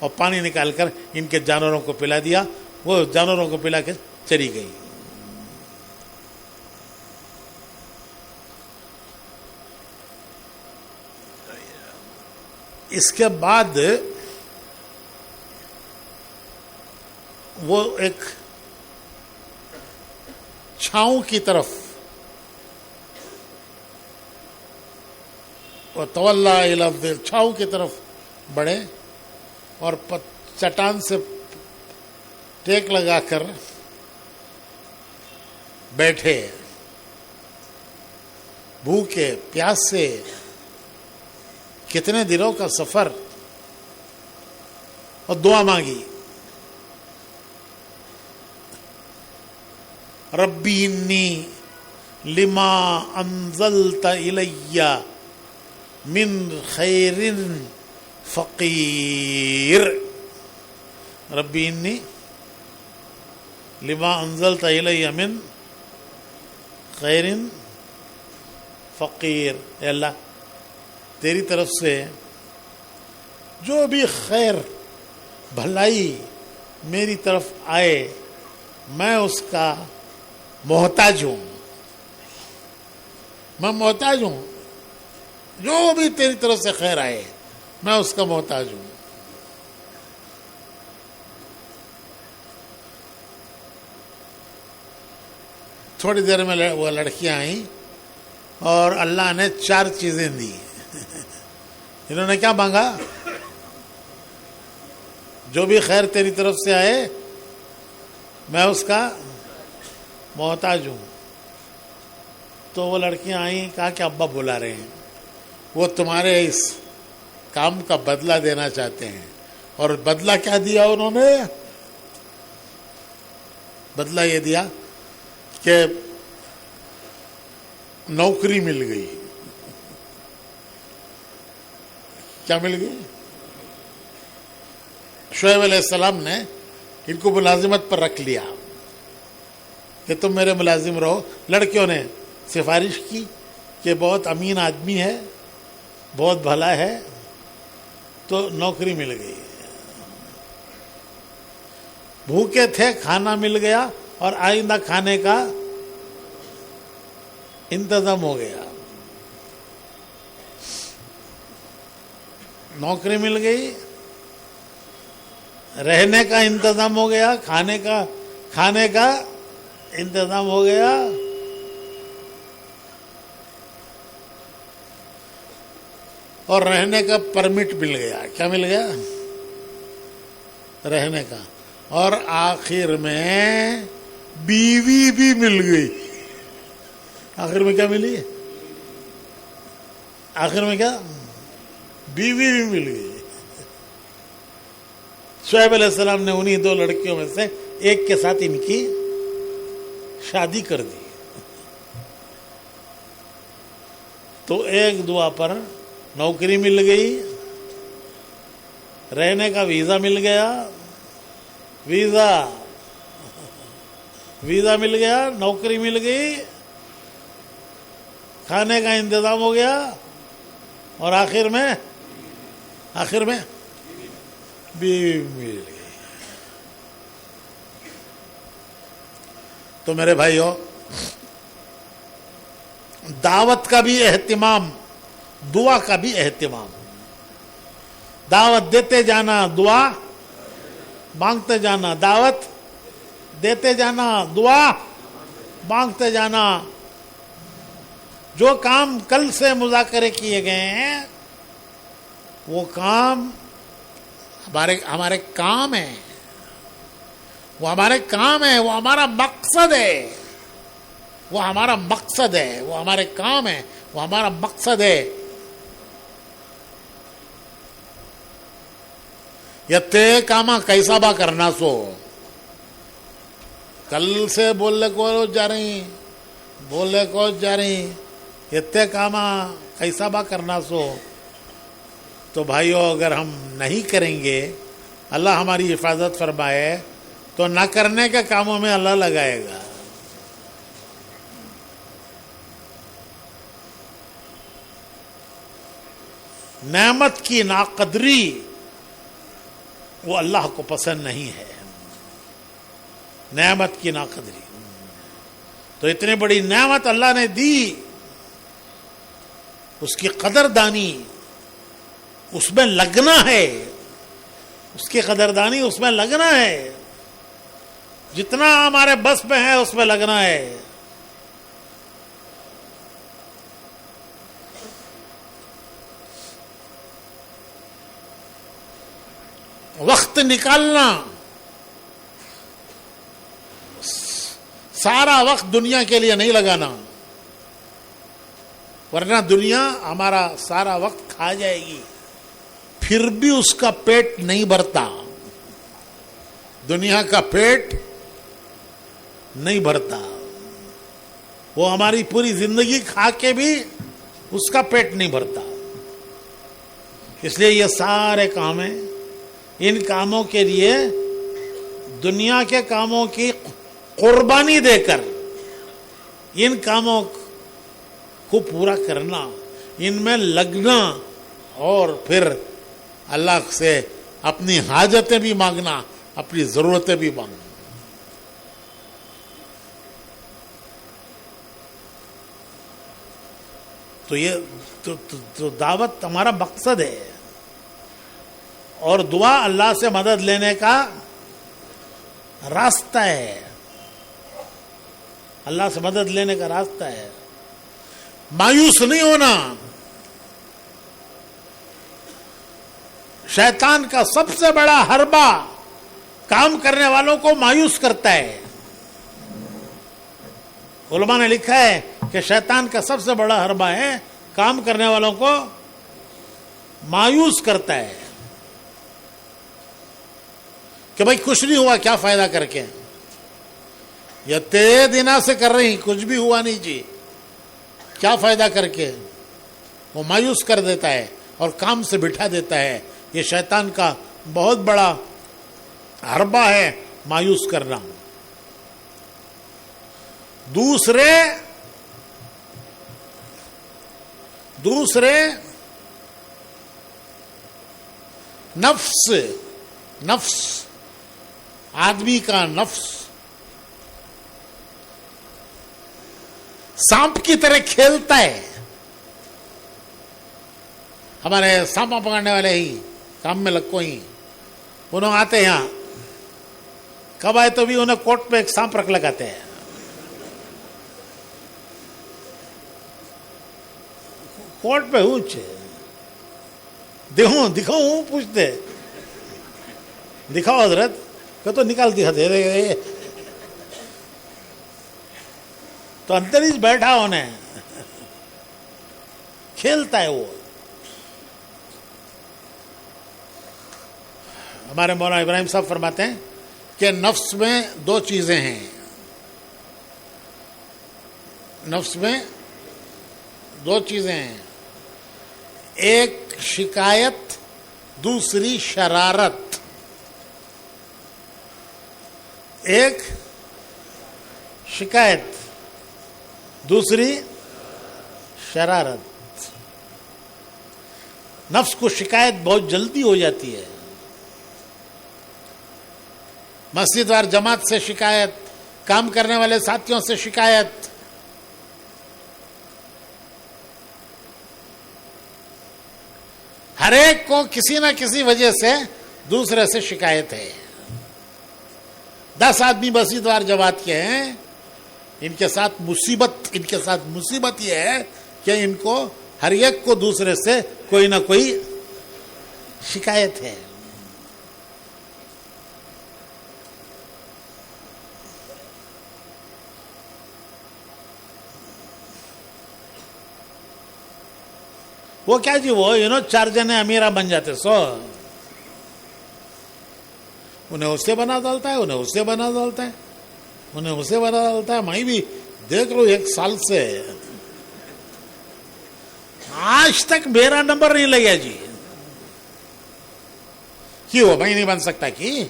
اور پانی نکال کر ان کے جانوروں کو پلا دیا. وہ جانوروں کو پلا کے چلی گئی. اس کے بعد وہ ایک چھاؤں کی طرف تولا الی الظل چھاؤں کی طرف بڑھے اور چٹان سے ٹیک لگا کر بیٹھے, بھوکے پیاس سے, کتنے دنوں کا سفر, اور دعا مانگی. ربی انی لما انزلت الی من خیر فقیر. ربی انی لما انزلت الی من خیر فقیر. اے اللہ, تیری طرف سے جو بھی خیر بھلائی میری طرف آئے میں اس کا محتاج ہوں. میں محتاج ہوں. جو بھی تیری طرف سے خیر آئے میں اس کا محتاج ہوں. تھوڑی دیر میں وہ لڑکیاں آئیں اور اللہ نے 4 چیزیں دی. انہوں نے کیا مانگا؟ جو بھی خیر تیری طرف سے آئے میں اس کا محتاج ہوں. تو وہ لڑکیاں آئیں, کہا کہ ابا بلا رہے ہیں, وہ تمہارے اس کام کا بدلہ دینا چاہتے ہیں. اور بدلہ کیا دیا انہوں نے؟ بدلہ یہ دیا کہ نوکری مل گئی. کیا مل گئی؟ شعیب علیہ السلام نے ان کو ملازمت پر رکھ لیا کہ تم میرے ملازم رہو. لڑکیوں نے سفارش کی کہ بہت امین آدمی ہے, بہت بھلا ہے, تو نوکری مل گئی. بھوکے تھے, کھانا مل گیا اور آئندہ کھانے کا انتظام ہو گیا. نوکری مل گئی, رہنے کا انتظام ہو گیا, کھانے کا انتظام ہو گیا. اور رہنے کا پرمٹ مل گیا. کیا مل گیا؟ رہنے کا. اور آخر میں بیوی بھی مل گئی. آخر میں کیا ملی؟ آخر میں کیا؟ بیوی بھی مل گئی. شعیب علیہ السلام نے انہی 2 لڑکیوں میں سے ایک کے ساتھ ان کی شادی کر دی. تو ایک دعا پر نوکری مل گئی, رہنے کا ویزا مل گیا, ویزا مل گیا, نوکری مل گئی, کھانے کا انتظام ہو گیا, اور آخر میں بیوی مل گئی. تو میرے بھائیو, دعوت کا بھی اہتمام, دعا کا بھی اہتمام. دعوت دیتے جانا, دعا مانگتے جانا. دعوت دیتے جانا, دعا مانگتے جانا. جو کام کل سے مذاکرے کیے گئے ہیں وہ کام ہمارے کام ہیں, وہ ہمارے کام ہے, وہ ہمارا مقصد ہے, وہ ہمارا مقصد ہے, وہ ہمارے کام ہے, وہ ہمارا مقصد ہے. یتے کاما کیسا با کرنا سو. کل سے بولنے کو جا رہی یتے کاما کیسا با کرنا سو. تو بھائیو, اگر ہم نہیں کریں گے, اللہ ہماری حفاظت فرمائے, تو نہ کرنے کے کاموں میں اللہ لگائے گا. نعمت کی ناقدری وہ اللہ کو پسند نہیں ہے. نعمت کی ناقدری. تو اتنی بڑی نعمت اللہ نے دی، اس کی قدردانی اس میں لگنا ہے، اس کی قدردانی اس میں لگنا ہے، جتنا ہمارے بس میں ہے اس میں لگنا ہے. وقت نکالنا، سارا وقت دنیا کے لیے نہیں لگانا، ورنہ دنیا ہمارا سارا وقت کھا جائے گی، پھر بھی اس کا پیٹ نہیں بھرتا. دنیا کا پیٹ نہیں بھرتا، وہ ہماری پوری زندگی کھا کے بھی اس کا پیٹ نہیں بھرتا. اس لیے یہ سارے کام ہیں، ان کاموں کے لیے دنیا کے کاموں کی قربانی دے کر ان کاموں کو پورا کرنا، ان میں لگنا، اور پھر اللہ سے اپنی حاجتیں بھی مانگنا، اپنی ضرورتیں بھی مانگنا. تو یہ تو دعوت ہمارا مقصد ہے، اور دعا اللہ سے مدد لینے کا راستہ ہے، اللہ سے مدد لینے کا راستہ ہے. مایوس نہیں ہونا. شیطان کا سب سے بڑا حربہ کام کرنے والوں کو مایوس کرتا ہے. علماء نے لکھا ہے کہ شیطان کا سب سے بڑا حربہ ہے کام کرنے والوں کو مایوس کرتا ہے کہ بھائی کچھ نہیں ہوا، کیا فائدہ کر کے، یہ تیرے دنوں سے کر رہی، کچھ بھی ہوا نہیں جی، کیا فائدہ کر کے. وہ مایوس کر دیتا ہے اور کام سے بٹھا دیتا ہے. یہ شیطان کا بہت بڑا حربہ ہے، مایوس کرنا. دوسرے نفس آدمی کا نفس سانپ کی طرح کھیلتا ہے. ہمارے سانپ پکڑنے والے ہی کام میں لگ کو ہی انہوں آتے یہاں، کب آئے تو بھی انہیں کوٹ پہ ایک سانپ رکھ لگاتے ہیں. کوٹ پہ اونچ دکھاؤں پوچھتے، دکھاؤ حضرت، کہ تو نکال دیا دے تو اندر ہی بیٹھا ہونے کھیلتا ہے. وہ ہمارے مولانا ابراہیم صاحب فرماتے ہیں کہ نفس میں دو چیزیں ہیں، نفس میں دو چیزیں ہیں، ایک شکایت، دوسری شرارت. ایک شکایت، دوسری شرارت. نفس کو شکایت بہت جلدی ہو جاتی ہے، مسجد اور جماعت سے شکایت، کام کرنے والے ساتھیوں سے شکایت. ہر ایک کو کسی نہ کسی وجہ سے دوسرے سے شکایت ہے. 10 آدمی مسجد اور جماعت کے ہیں، ان کے ساتھ مصیبت یہ ہے کہ ان کو ہر ایک کو دوسرے سے کوئی نہ کوئی شکایت ہے. وہ کیا جی، وہ 4 جنے امیرہ بن جاتے، انہیں اس سے بنا ڈالتا ہے، انہیں اس سے بنا ڈالتا ہے، انہیں اسے بنا ڈالتا ہے. میں بھی دیکھ لو 1 سال سے آج تک میرا نمبر نہیں لگا جی. کیوں میں نہیں بن سکتا؟ کی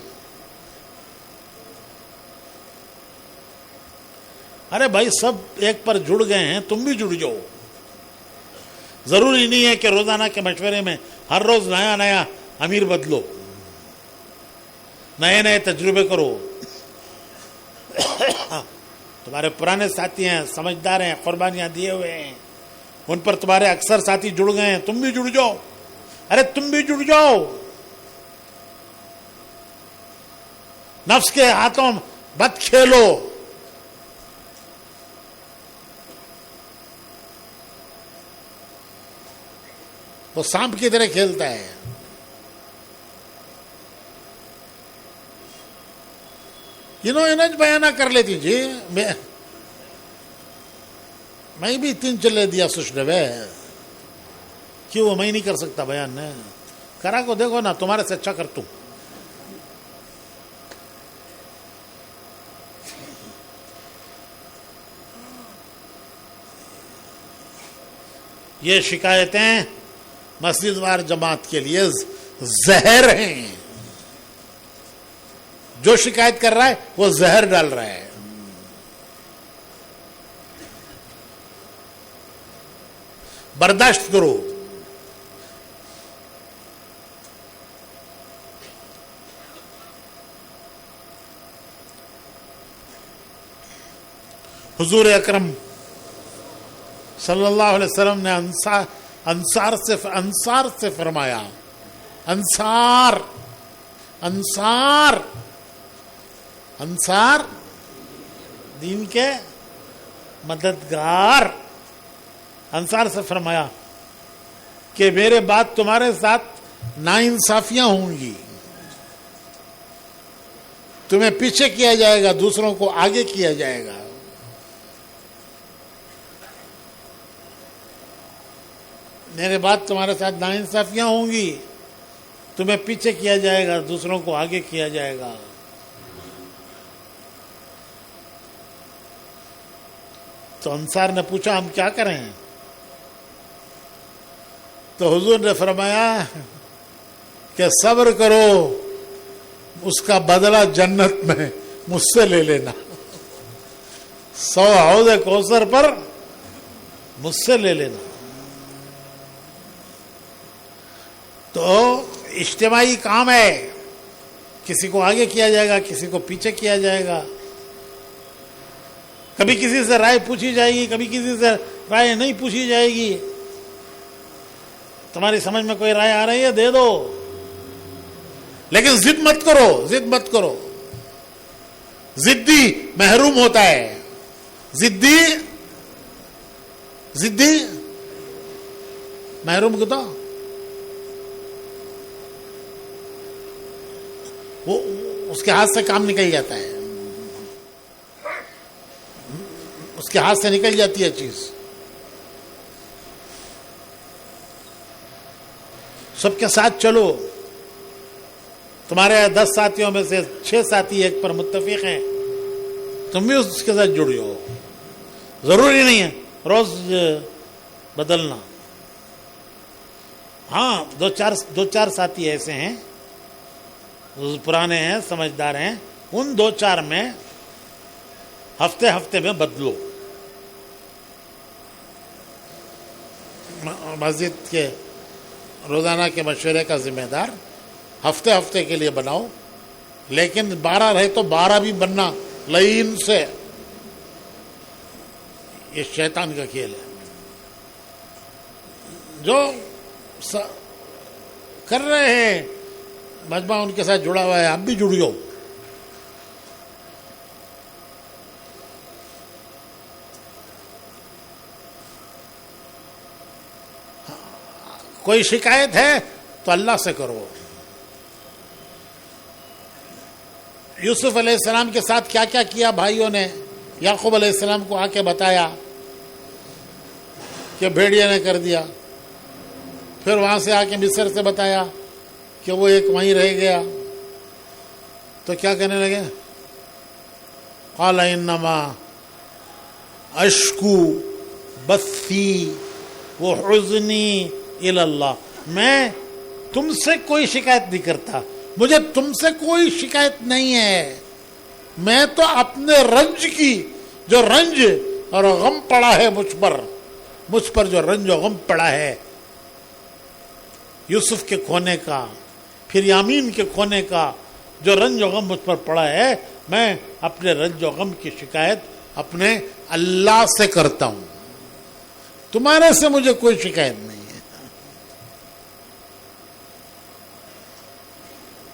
ارے بھائی سب ایک پر جڑ گئے ہیں، تم بھی جڑ جاؤ. ضروری نہیں ہے کہ روزانہ کے مشورے میں ہر روز نیا امیر بدلو. نئے نئے تجربے کرو. تمہارے پرانے ساتھی ہیں, سمجھدار ہیں, قربانیاں دیے ہوئے ہیں, ان پر تمہارے اکثر ساتھی جڑ گئے ہیں, تم بھی جڑ جاؤ. ارے تم بھی جڑ جاؤ. نفس کے ہاتھوں مت کھیلو. وہ سانپ کی طرح کھیلتا ہے. انہیں بیانہ کر لیتی جی. میں بھی 3 چلے دیا سوچنے میں. کیوں میں نہیں کر سکتا بیان نے؟ کرا کو دیکھو نا, تمہارے سے اچھا کرتوں. یہ شکایتیں مسجد وار جماعت کے لیے زہر ہیں. جو شکایت کر رہا ہے وہ زہر ڈال رہا ہے. برداشت کرو. حضور اکرم صلی اللہ علیہ وسلم نے انصار سے فرمایا, انصار دین کے مددگار. انصار سے فرمایا کہ میرے بعد تمہارے ساتھ ناانصافیاں ہوں گی, تمہیں پیچھے کیا جائے گا, دوسروں کو آگے کیا جائے گا. میرے بعد تمہارے ساتھ ناانصافیاں ہوں گی, تمہیں پیچھے کیا جائے گا, دوسروں کو آگے کیا جائے گا. تو انصار نے پوچھا ہم کیا کریں؟ تو حضور نے فرمایا کہ صبر کرو, اس کا بدلہ جنت میں مجھ سے لے لینا. 100 حوض کوثر پر مجھ سے لے لینا. تو اجتماعی کام ہے, کسی کو آگے کیا جائے گا, کسی کو پیچھے کیا جائے گا. کبھی کسی سے رائے پوچھی جائے گی, کبھی کسی سے رائے نہیں پوچھی جائے گی. تمہاری سمجھ میں کوئی رائے آ رہی ہے دے دو, لیکن ضد مت کرو. ضدی محروم ہوتا ہے. ضدی محروم کو تو وہ اس کے ہاتھ سے کام نکل جاتا ہے, اس کے ہاتھ سے نکل جاتی ہے چیز. سب کے ساتھ چلو. تمہارے 10 ساتھیوں میں سے 6 ساتھی ایک پر متفق ہیں, تم بھی اس کے ساتھ جڑ جاؤ. ضروری نہیں ہے روز بدلنا. ہاں 2-4 ساتھی ایسے ہیں, پرانے ہیں, سمجھدار ہیں, ان 2-4 میں ہفتے میں بدلو. مسجد کے روزانہ کے مشورے کا ذمہ دار ہفتے کے لیے بناؤ, لیکن 12 رہے تو 12 بھی بننا لین سے. یہ شیطان کا کھیل ہے. جو کر رہے ہیں مجمع ان کے ساتھ جڑا ہوا ہے, آپ بھی جڑ جاؤ. کوئی شکایت ہے تو اللہ سے کرو. یوسف علیہ السلام کے ساتھ کیا کیا کیا بھائیوں نے. یعقوب علیہ السلام کو آ کے بتایا کہ بھیڑیا نے کر دیا. پھر وہاں سے آ کے مصر سے بتایا کہ وہ ایک وہیں رہ گیا. تو کیا کہنے لگے؟ قال انما اشکو بثی وحزنی الی اللہ. میں تم سے کوئی شکایت نہیں کرتا, مجھے تم سے کوئی شکایت نہیں ہے. میں تو اپنے رنج کی, جو رنج اور غم پڑا ہے مجھ پر جو رنج و غم پڑا ہے, یوسف کے کھونے کا, پھر یامین کے کھونے کا, جو رنج و غم مجھ پر پڑا ہے میں اپنے رنج و غم کی شکایت اپنے اللہ سے کرتا ہوں، تمہارے سے مجھے کوئی شکایت نہیں ہے۔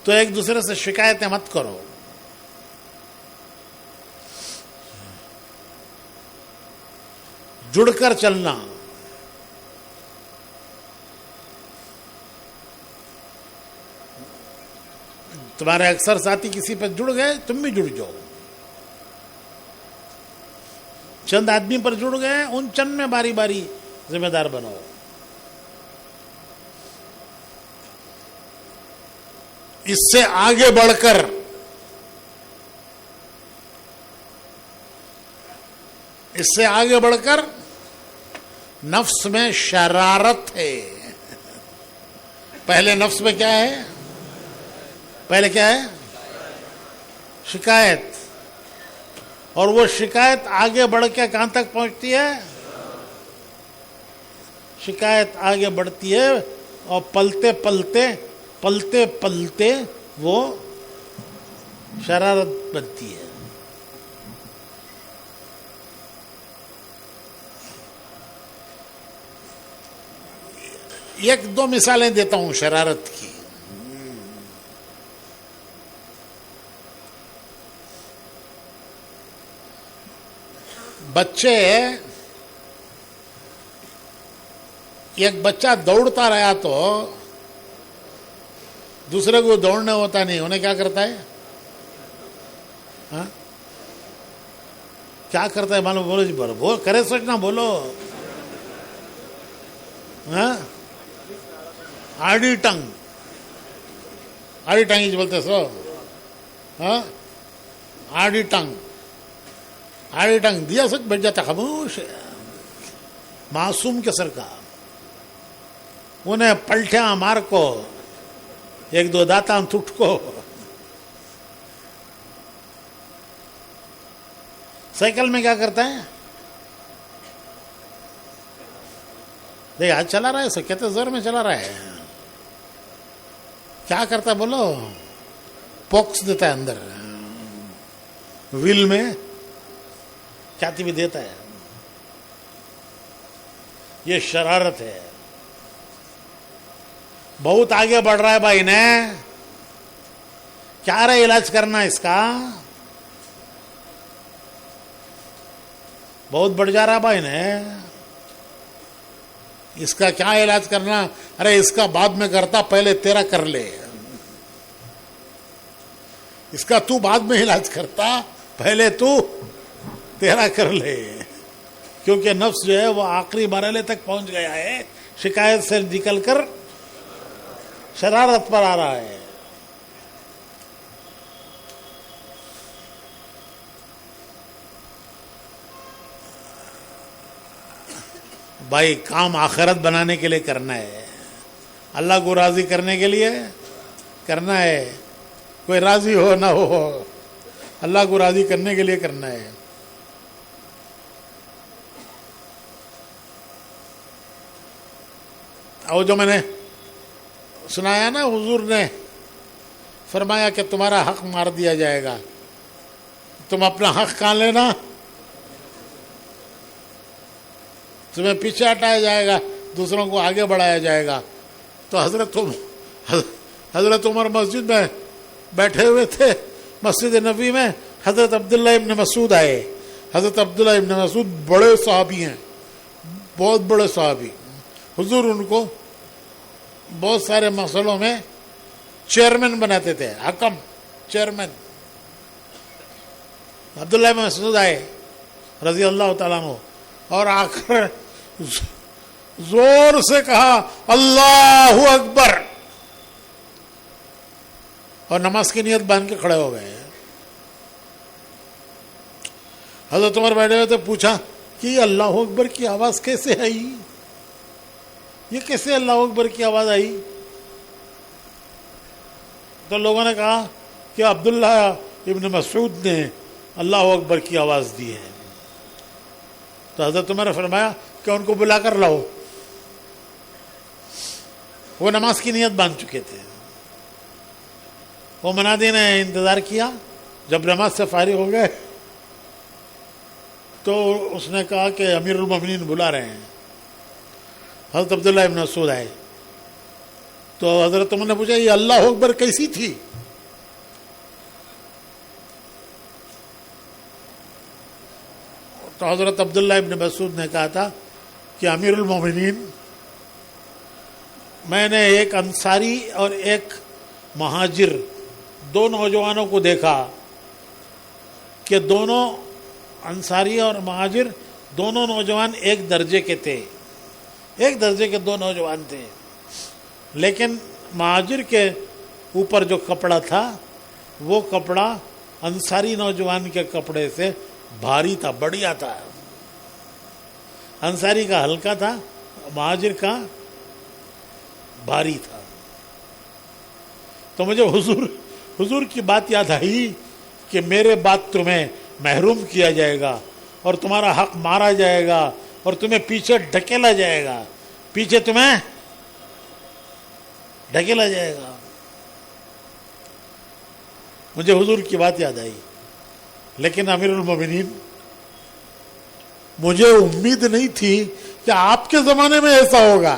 تو ایک دوسرے سے شکایتیں مت کرو۔ جڑ کر چلنا، تمہارے اکثر ساتھی کسی پہ جڑ گئے، تم بھی جڑ جاؤ۔ چند آدمی پر جڑ گئے، ان چند میں باری باری ذمہ دار بناؤ۔ اس سے آگے بڑھ کر نفس میں شرارت ہے۔ پہلے نفس میں کیا ہے؟ پہلے کیا ہے؟ شکایت۔ اور وہ شکایت آگے بڑھ کے کہاں تک پہنچتی ہے؟ شکایت آگے بڑھتی ہے اور پلتے پلتے وہ شرارت بنتی ہے۔ ایک دو مثالیں دیتا ہوں شرارت کی۔ بچے، ایک بچہ دوڑتا رہا تو دوسرے کو دوڑنے ہوتا نہیں، انہیں کیا کرتا ہے؟ ہاں کیا کرتا ہے معلوم؟ بولو جی، بولو، کرے سوچنا، بولو۔ ہاں آڑی ٹنگ ہی بولتے سو۔ ہاں آڑی ٹنگ دیا سچ بیٹھ جاتا خاموش، معصوم کے سر کا۔ انہیں پلٹیاں مار کو، ایک دو داتا تھٹ کو۔ سائیکل میں کیا کرتا ہے؟ دیکھ آج چلا رہا ہے، سو کہتے زور میں چلا رہا ہے۔ کیا کرتا ہے بولو؟ پوکس دیتا ہے اندر، ویل میں چاتی بھی دیتا ہے۔ یہ شرارت ہے۔ بہت آگے بڑھ رہا ہے بھائی نے، کیا رہا علاج کرنا اس کا؟ بہت بڑھ جا رہا بھائی نے، اس کا کیا علاج کرنا؟ ارے اس کا بعد میں کرتا، پہلے تیرا کر لے۔ اس کا تو بعد میں علاج کرتا، پہلے تو تیرا کر لے۔ کیونکہ نفس جو ہے وہ آخری مرحلے تک پہنچ گیا ہے، شکایت سے نکل کر شرارت پر آ رہا ہے۔ بھائی کام آخرت بنانے کے لیے کرنا ہے، اللہ کو راضی کرنے کے لیے کرنا ہے۔ کوئی راضی ہو نہ ہو، اللہ کو راضی کرنے کے لیے کرنا ہے۔ اور جو میں نے سنایا نا، حضور نے فرمایا کہ تمہارا حق مار دیا جائے گا، تم اپنا حق کہاں لینا؟ تمہیں پیچھے ہٹایا جائے گا، دوسروں کو آگے بڑھایا جائے گا۔ تو حضرت عمر مسجد میں بیٹھے ہوئے تھے، مسجد نبوی میں حضرت عبداللہ ابن مسعود آئے۔ حضرت عبداللہ ابن مسعود بڑے صحابی ہیں، بہت بڑے صحابی۔ حضور ان کو بہت سارے مسئلوں میں چیئرمین بناتے تھے، حکم، چیئرمین۔ عبداللہ ابن مسعود آئے رضی اللہ تعالیٰ عنہ، اور آ کر زور سے کہا اللہ اکبر، اور نماز کی نیت باندھ کے کھڑے ہو گئے۔ حضرت عمر بیٹھے ہوئے تو پوچھا کہ یہ اللہ اکبر کی آواز کیسے آئی؟ یہ کیسے اللہ اکبر کی آواز آئی؟ تو لوگوں نے کہا کہ عبداللہ ابن مسعود نے اللہ اکبر کی آواز دی ہے۔ تو حضرت عمر نے فرمایا کہ ان کو بلا کر لاؤ، وہ نماز کی نیت باندھ چکے تھے۔ وہ منادی نے انتظار کیا. جب نماز سے فارغ ہو گئے تو اس نے کہا کہ امیر المومنین بلا رہے ہیں. حضرت عبداللہ ابن مسعود آئے تو حضرت عمر نے پوچھا یہ اللہ اکبر کیسی تھی؟ تو حضرت عبداللہ ابن مسعود نے کہا تھا کہ امیر المومنین میں نے ایک انصاری اور ایک مہاجر دو نوجوانوں کو دیکھا کہ دونوں انصاری اور مہاجر دونوں نوجوان ایک درجے کے تھے. ایک درجے کے دو نوجوان تھے, لیکن مہاجر کے اوپر جو کپڑا تھا وہ کپڑا انصاری نوجوان کے کپڑے سے بھاری تھا, بڑھیا تھا. انصاری کا ہلکا تھا, مہاجر کا بھاری تھا. تو مجھے حضور کی بات یاد آئی کہ میرے بعد تمہیں محروم کیا جائے گا اور تمہارا حق مارا جائے گا اور تمہیں پیچھے ڈھکیلا جائے گا, پیچھے تمہیں ڈھکیلا جائے گا. مجھے حضور کی بات یاد آئی. لیکن امیر المومنین مجھے امید نہیں تھی کہ آپ کے زمانے میں ایسا ہوگا.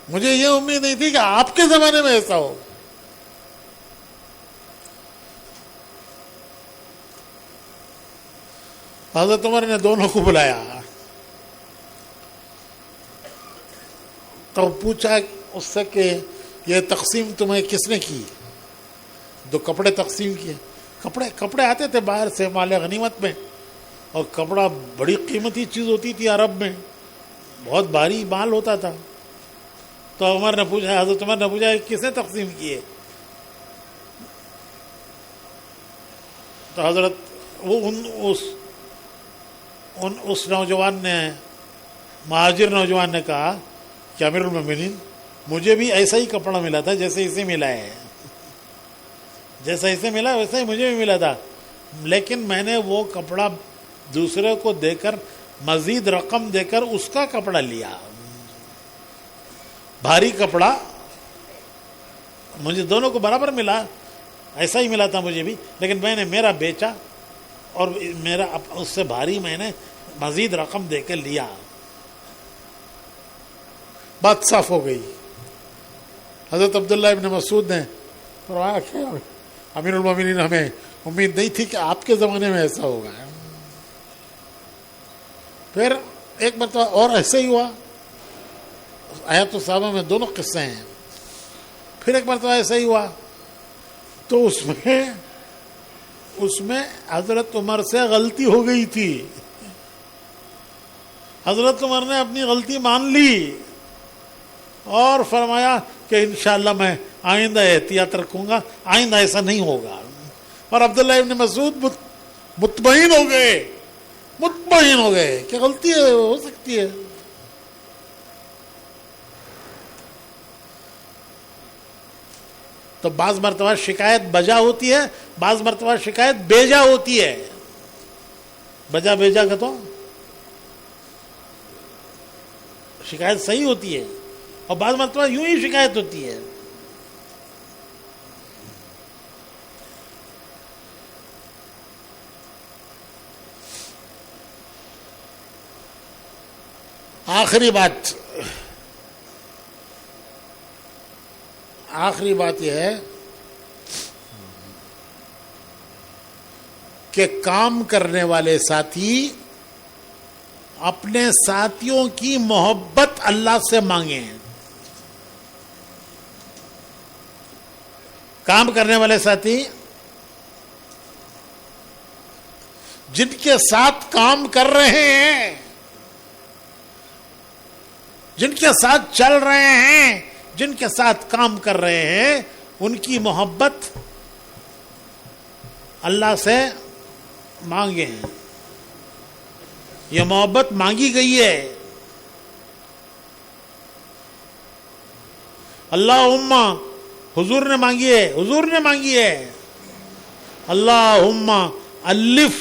مجھے یہ امید نہیں تھی کہ آپ کے زمانے میں ایسا ہوگا. حضرت عمر نے دونوں کو بلایا تو پوچھا اس سے کہ یہ تقسیم تمہیں کس نے کی؟ دو کپڑے تقسیم کیے. کپڑے آتے تھے باہر سے مال غنیمت میں, اور کپڑا بڑی قیمتی چیز ہوتی تھی عرب میں, بہت بھاری مال ہوتا تھا. تو حضرت عمر نے پوچھا کس نے تقسیم کیے؟ تو حضرت اس نوجوان نے, مہاجر نوجوان نے کہا کہ امیر المومنین مجھے بھی ایسا ہی کپڑا ملا تھا جیسے اسے ملا ہے, جیسا اسے ملا ویسا ہی مجھے بھی ملا تھا, لیکن میں نے وہ کپڑا دوسرے کو دے کر مزید رقم دے کر اس کا کپڑا لیا. بھاری کپڑا مجھے دونوں کو برابر ملا, ایسا ہی ملا تھا مجھے بھی, لیکن میں نے میرا بیچا اور میرا اس سے بھاری میں نے مزید رقم دے کے لیا. بات صاف ہو گئی. حضرت عبداللہ ابن مسعود نے فرمایا کہ امیر المومنین ہمیں امید نہیں تھی کہ آپ کے زمانے میں ایسا ہوگا. پھر ایک مرتبہ اور ایسا ہی ہوا. آیات الصحابہ میں دونوں قصے ہیں. پھر ایک مرتبہ ایسا ہی ہوا تو اس میں حضرت عمر سے غلطی ہو گئی تھی. حضرت عمر نے اپنی غلطی مان لی اور فرمایا کہ انشاءاللہ میں آئندہ احتیاط رکھوں گا, آئندہ ایسا نہیں ہوگا. اور عبداللہ ابن مسعود مطمئن ہو گئے کہ غلطی ہو سکتی ہے. تو بعض مرتبہ شکایت بجا ہوتی ہے, بعض مرتبہ شکایت بیجا ہوتی ہے. بجا بیجا کا تو شکایت صحیح ہوتی ہے, اور بعض مرتبہ یوں ہی شکایت ہوتی ہے. آخری بات یہ ہے کہ کام کرنے والے ساتھی اپنے ساتھیوں کی محبت اللہ سے مانگیں. کام کرنے والے ساتھی جن کے ساتھ کام کر رہے ہیں, جن کے ساتھ چل رہے ہیں, جن کے ساتھ کام کر رہے ہیں, ان کی محبت اللہ سے مانگیں. یہ محبت مانگی گئی ہے. اللہم حضور نے مانگی ہے اللہم الف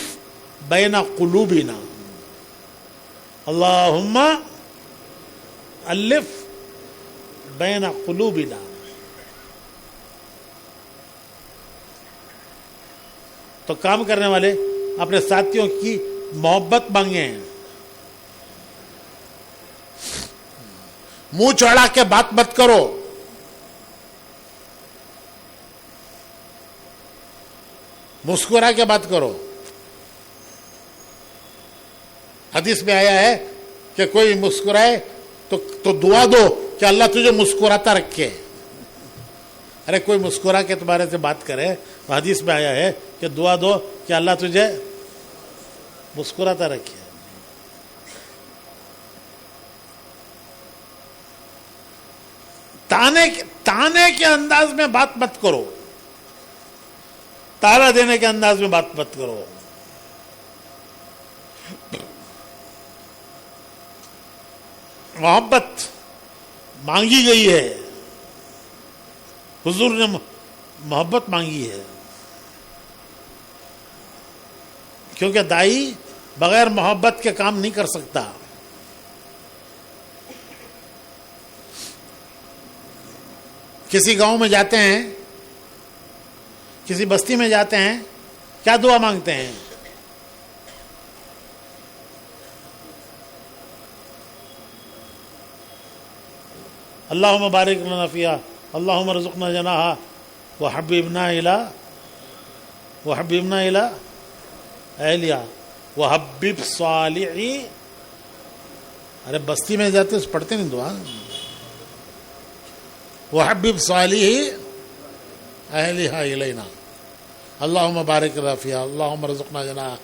بین قلوبنا, اللہم الف بین قلوبنا. تو کام کرنے والے اپنے ساتھیوں کی محبت مانگیں. منہ چڑھا کے بات مت کرو. مسکرا کے بات کرو. حدیث میں آیا ہے کہ کوئی مسکرائے تو دعا دو کہ اللہ تجھے مسکراتا رکھے. ارے کوئی مسکرا کے تمہارے سے بات کرے تو حدیث میں آیا ہے کہ دعا دو کہ اللہ تجھے مسکراتا رکھے. تانے کے انداز میں بات مت کرو. تالا دینے کے انداز میں بات مت کرو. محبت مانگی گئی ہے. حضور نے محبت مانگی ہے کیونکہ دائی بغیر محبت کے کام نہیں کر سکتا. کسی گاؤں میں جاتے ہیں, کسی بستی میں جاتے ہیں, کیا دعا مانگتے ہیں؟ اللہم بارک لنا فیہا اللہم ارزقنا جناحا وحببنا الی اہلیہا وحبب صالحی. ارے بستی میں جاتے پڑھتے نہیں دعا. وحبب صالحی اہلیہا الینا اللہم بارک لنا فیہا اللہم ارزقنا جناحا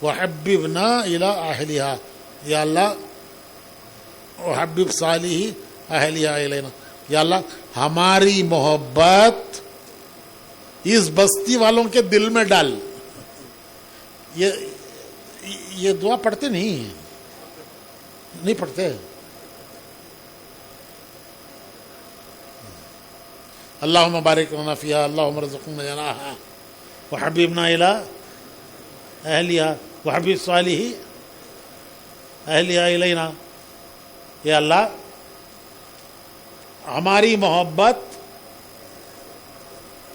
وحببنا الی اہلیہا. یا اللہ وحبب صالحی اہلیہا الینا, یا اللہ ہماری محبت اس بستی والوں کے دل میں ڈال. یہ دعا پڑھتے نہیں پڑھتے. اللہم بارک لنا فیہا اللہم ارزقنا جناحا وحببنا الی اہلیہا وحبب صالحی اہلیہا الینا. یا اللہ ہماری محبت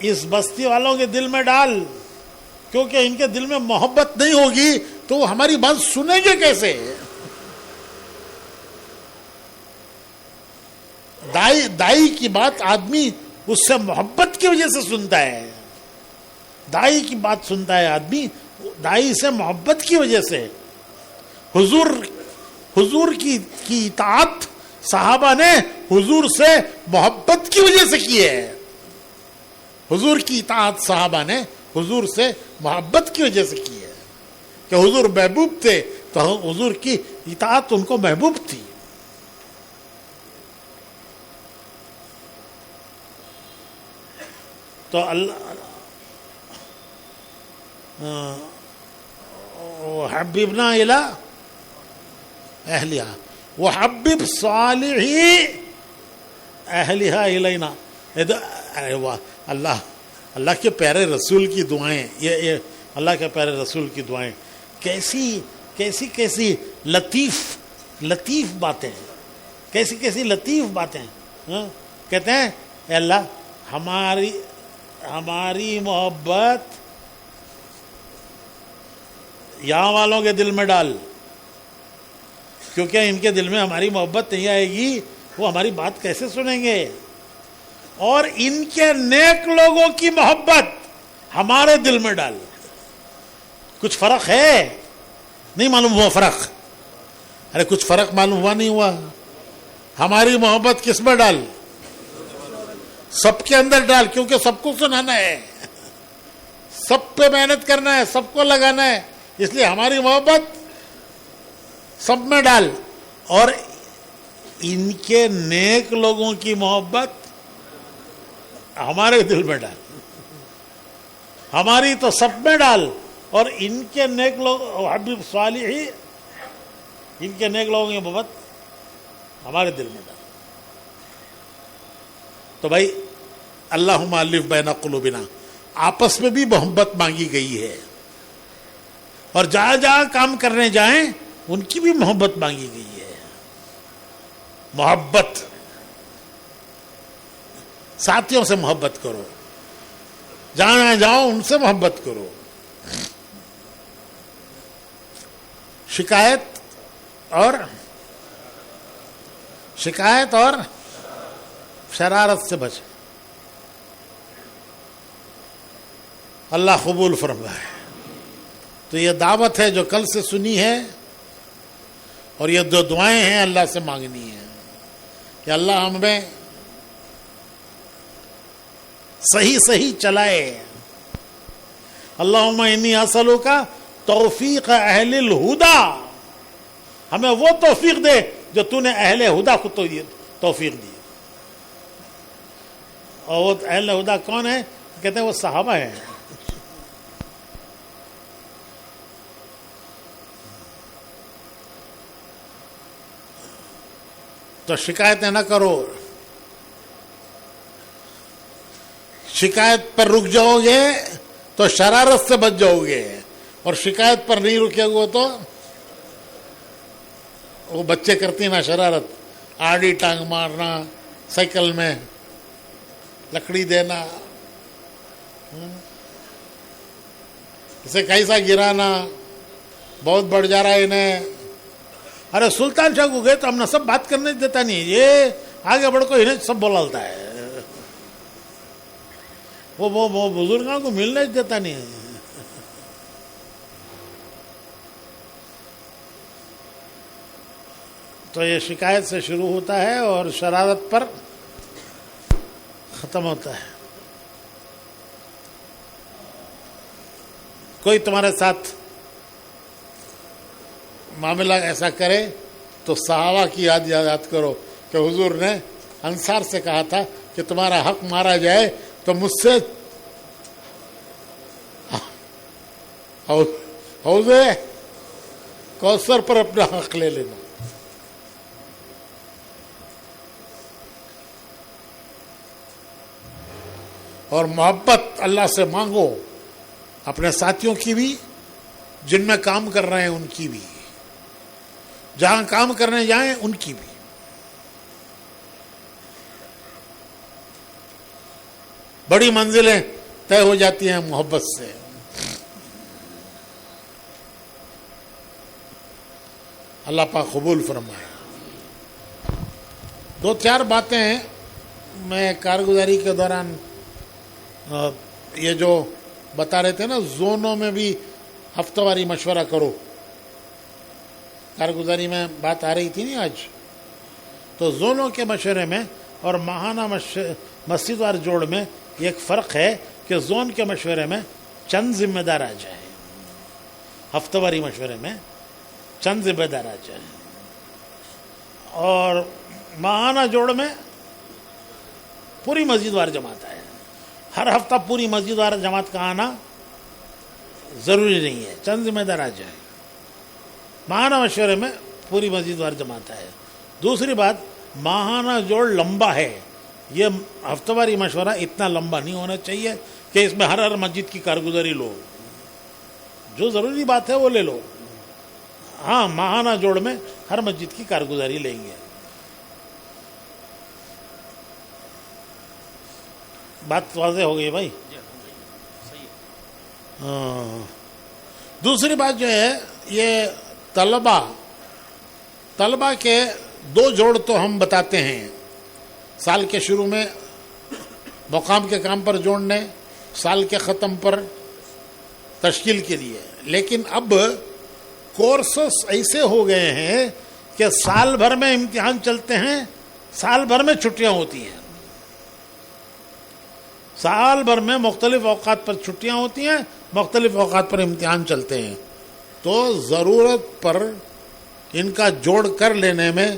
اس بستی والوں کے دل میں ڈال, کیونکہ ان کے دل میں محبت نہیں ہوگی تو وہ ہماری بات سنیں گے کیسے؟ دائی کی بات آدمی اس سے محبت کی وجہ سے سنتا ہے. دائی کی بات سنتا ہے آدمی دائی سے محبت کی وجہ سے. حضور کی اطاعت صحابہ نے حضور سے محبت کی وجہ سے کی ہے. حضور کی اطاعت صحابہ نے حضور سے محبت کی وجہ سے کی ہے کہ حضور محبوب تھے تو حضور کی اطاعت ان کو محبوب تھی. تو اللہ حببنا الی اہلیہا وحبب صالحی اہلیہا الینا. ارے واہ, اللہ کے پیارے رسول کی دعائیں, یہ اللہ کے پیارے رسول کی دعائیں کیسی لطیف باتیں, کیسی لطیف باتیں. کہتے ہیں اے اللہ ہماری محبت یہاں والوں کے دل میں ڈال, کیونکہ ان کے دل میں ہماری محبت نہیں آئے گی, وہ ہماری بات کیسے سنیں گے. اور ان کے نیک لوگوں کی محبت ہمارے دل میں ڈال. کچھ فرق ہے؟ نہیں معلوم ہوا فرق؟ ارے کچھ فرق معلوم ہوا نہیں ہوا؟ ہماری محبت کس میں ڈال؟ سب کے اندر ڈال, کیونکہ سب کو سنانا ہے, سب پہ محنت کرنا ہے, سب کو لگانا ہے, اس لیے ہماری محبت سب میں ڈال. اور ان کے نیک لوگوں کی محبت ہمارے دل میں ڈال. ہماری تو سب میں ڈال اور ان کے نیک لوگ حبیب صالحی, ان کے نیک لوگوں کی محبت ہمارے دل میں ڈال. تو بھائی اللہم الف بین قلوبنا, آپس میں بھی محبت مانگی گئی ہے, اور جہاں جہاں کام کرنے جائیں ان کی بھی محبت مانگی گئی ہے. محبت, ساتھیوں سے محبت کرو, جہاں جاؤ ان سے محبت کرو, شکایت اور شرارت سے بچے. اللہ قبول فرمائے. تو یہ دعوت ہے جو کل سے سنی ہے, اور یہ دو دعائیں ہیں اللہ سے مانگنی ہے کہ اللہ ہمیں صحیح چلائے. اللہم انی اسألک توفیق اہل الہدا, ہمیں وہ توفیق دے جو تو نے اہل ہدا کو توفیق دی. اور وہ اہل ہدا کون ہے؟ کہتے ہیں وہ صحابہ ہیں. تو شکایتیں نہ کرو. شکایت پر رک جاؤ گے تو شرارت سے بچ جاؤ گے, اور شکایت پر نہیں رکے گے تو وہ بچے کرتی نا شرارت, آڑی ٹانگ مارنا, سائیکل میں لکڑی دینا, اسے کیسا گرانا, بہت بڑھ جا رہا ہے انہیں. ارے سلطان شاہ کو گئے تو ہم نے سب بات کرنے دیتا نہیں, یہ آگے بڑھ کو انہیں سب بولالتا ہے, وہ بزرگوں کو ملنے دیتا نہیں. تو یہ شکایت سے شروع ہوتا ہے اور شرارت پر ختم ہوتا ہے. کوئی تمہارے ساتھ معاملہ ایسا کرے تو صحابہ کی یاد کرو کہ حضور نے انصار سے کہا تھا کہ تمہارا حق مارا جائے تو مجھ سے حوض کوثر پر اپنا حق لے لینا. اور محبت اللہ سے مانگو, اپنے ساتھیوں کی بھی, جن میں کام کر رہے ہیں ان کی بھی, جہاں کام کرنے جائیں ان کی بھی. بڑی منزلیں طے ہو جاتی ہیں محبت سے. اللہ پاک قبول فرمائے. 2-4 باتیں میں کارگزاری کے دوران یہ جو بتا رہے تھے نا, زونوں میں بھی ہفتہ واری مشورہ کرو. کارگزاری میں بات آ رہی تھی نہیں آج, تو زونوں کے مشورے میں اور ماہانہ مسجد وار جوڑ میں ایک فرق ہے کہ زون کے مشورے میں چند ذمہ دار آ جائیں, ہفتہ واری مشورے میں چند ذمہ دار آ جائیں, اور ماہانہ جوڑ میں پوری مسجد وار جماعت آئے. ہر ہفتہ پوری مسجد وار جماعت کا آنا ضروری نہیں ہے, چند ذمہ دار آ جائیں. ماہانہ مشورے میں پوری مسجد وار جماعت ہے. دوسری بات, ماہانہ جوڑ لمبا ہے, یہ ہفتہ واری مشورہ اتنا لمبا نہیں ہونا چاہیے کہ اس میں ہر مسجد کی کارگزاری لو. جو ضروری بات ہے وہ لے لو. ہاں, ماہانہ جوڑ میں ہر مسجد کی کارگزاری لیں گے. بات واضح ہو گئی بھائی. دوسری بات جو ہے, یہ طلبہ کے 2 جوڑ تو ہم بتاتے ہیں سال کے شروع میں مقام کے کام پر جوڑنے, سال کے ختم پر تشکیل کے لیے. لیکن اب کورسز ایسے ہو گئے ہیں کہ سال بھر میں امتحان چلتے ہیں, سال بھر میں چھٹیاں ہوتی ہیں, سال بھر میں مختلف اوقات پر چھٹیاں ہوتی ہیں, مختلف اوقات پر امتحان چلتے ہیں. تو ضرورت پر ان کا جوڑ کر لینے میں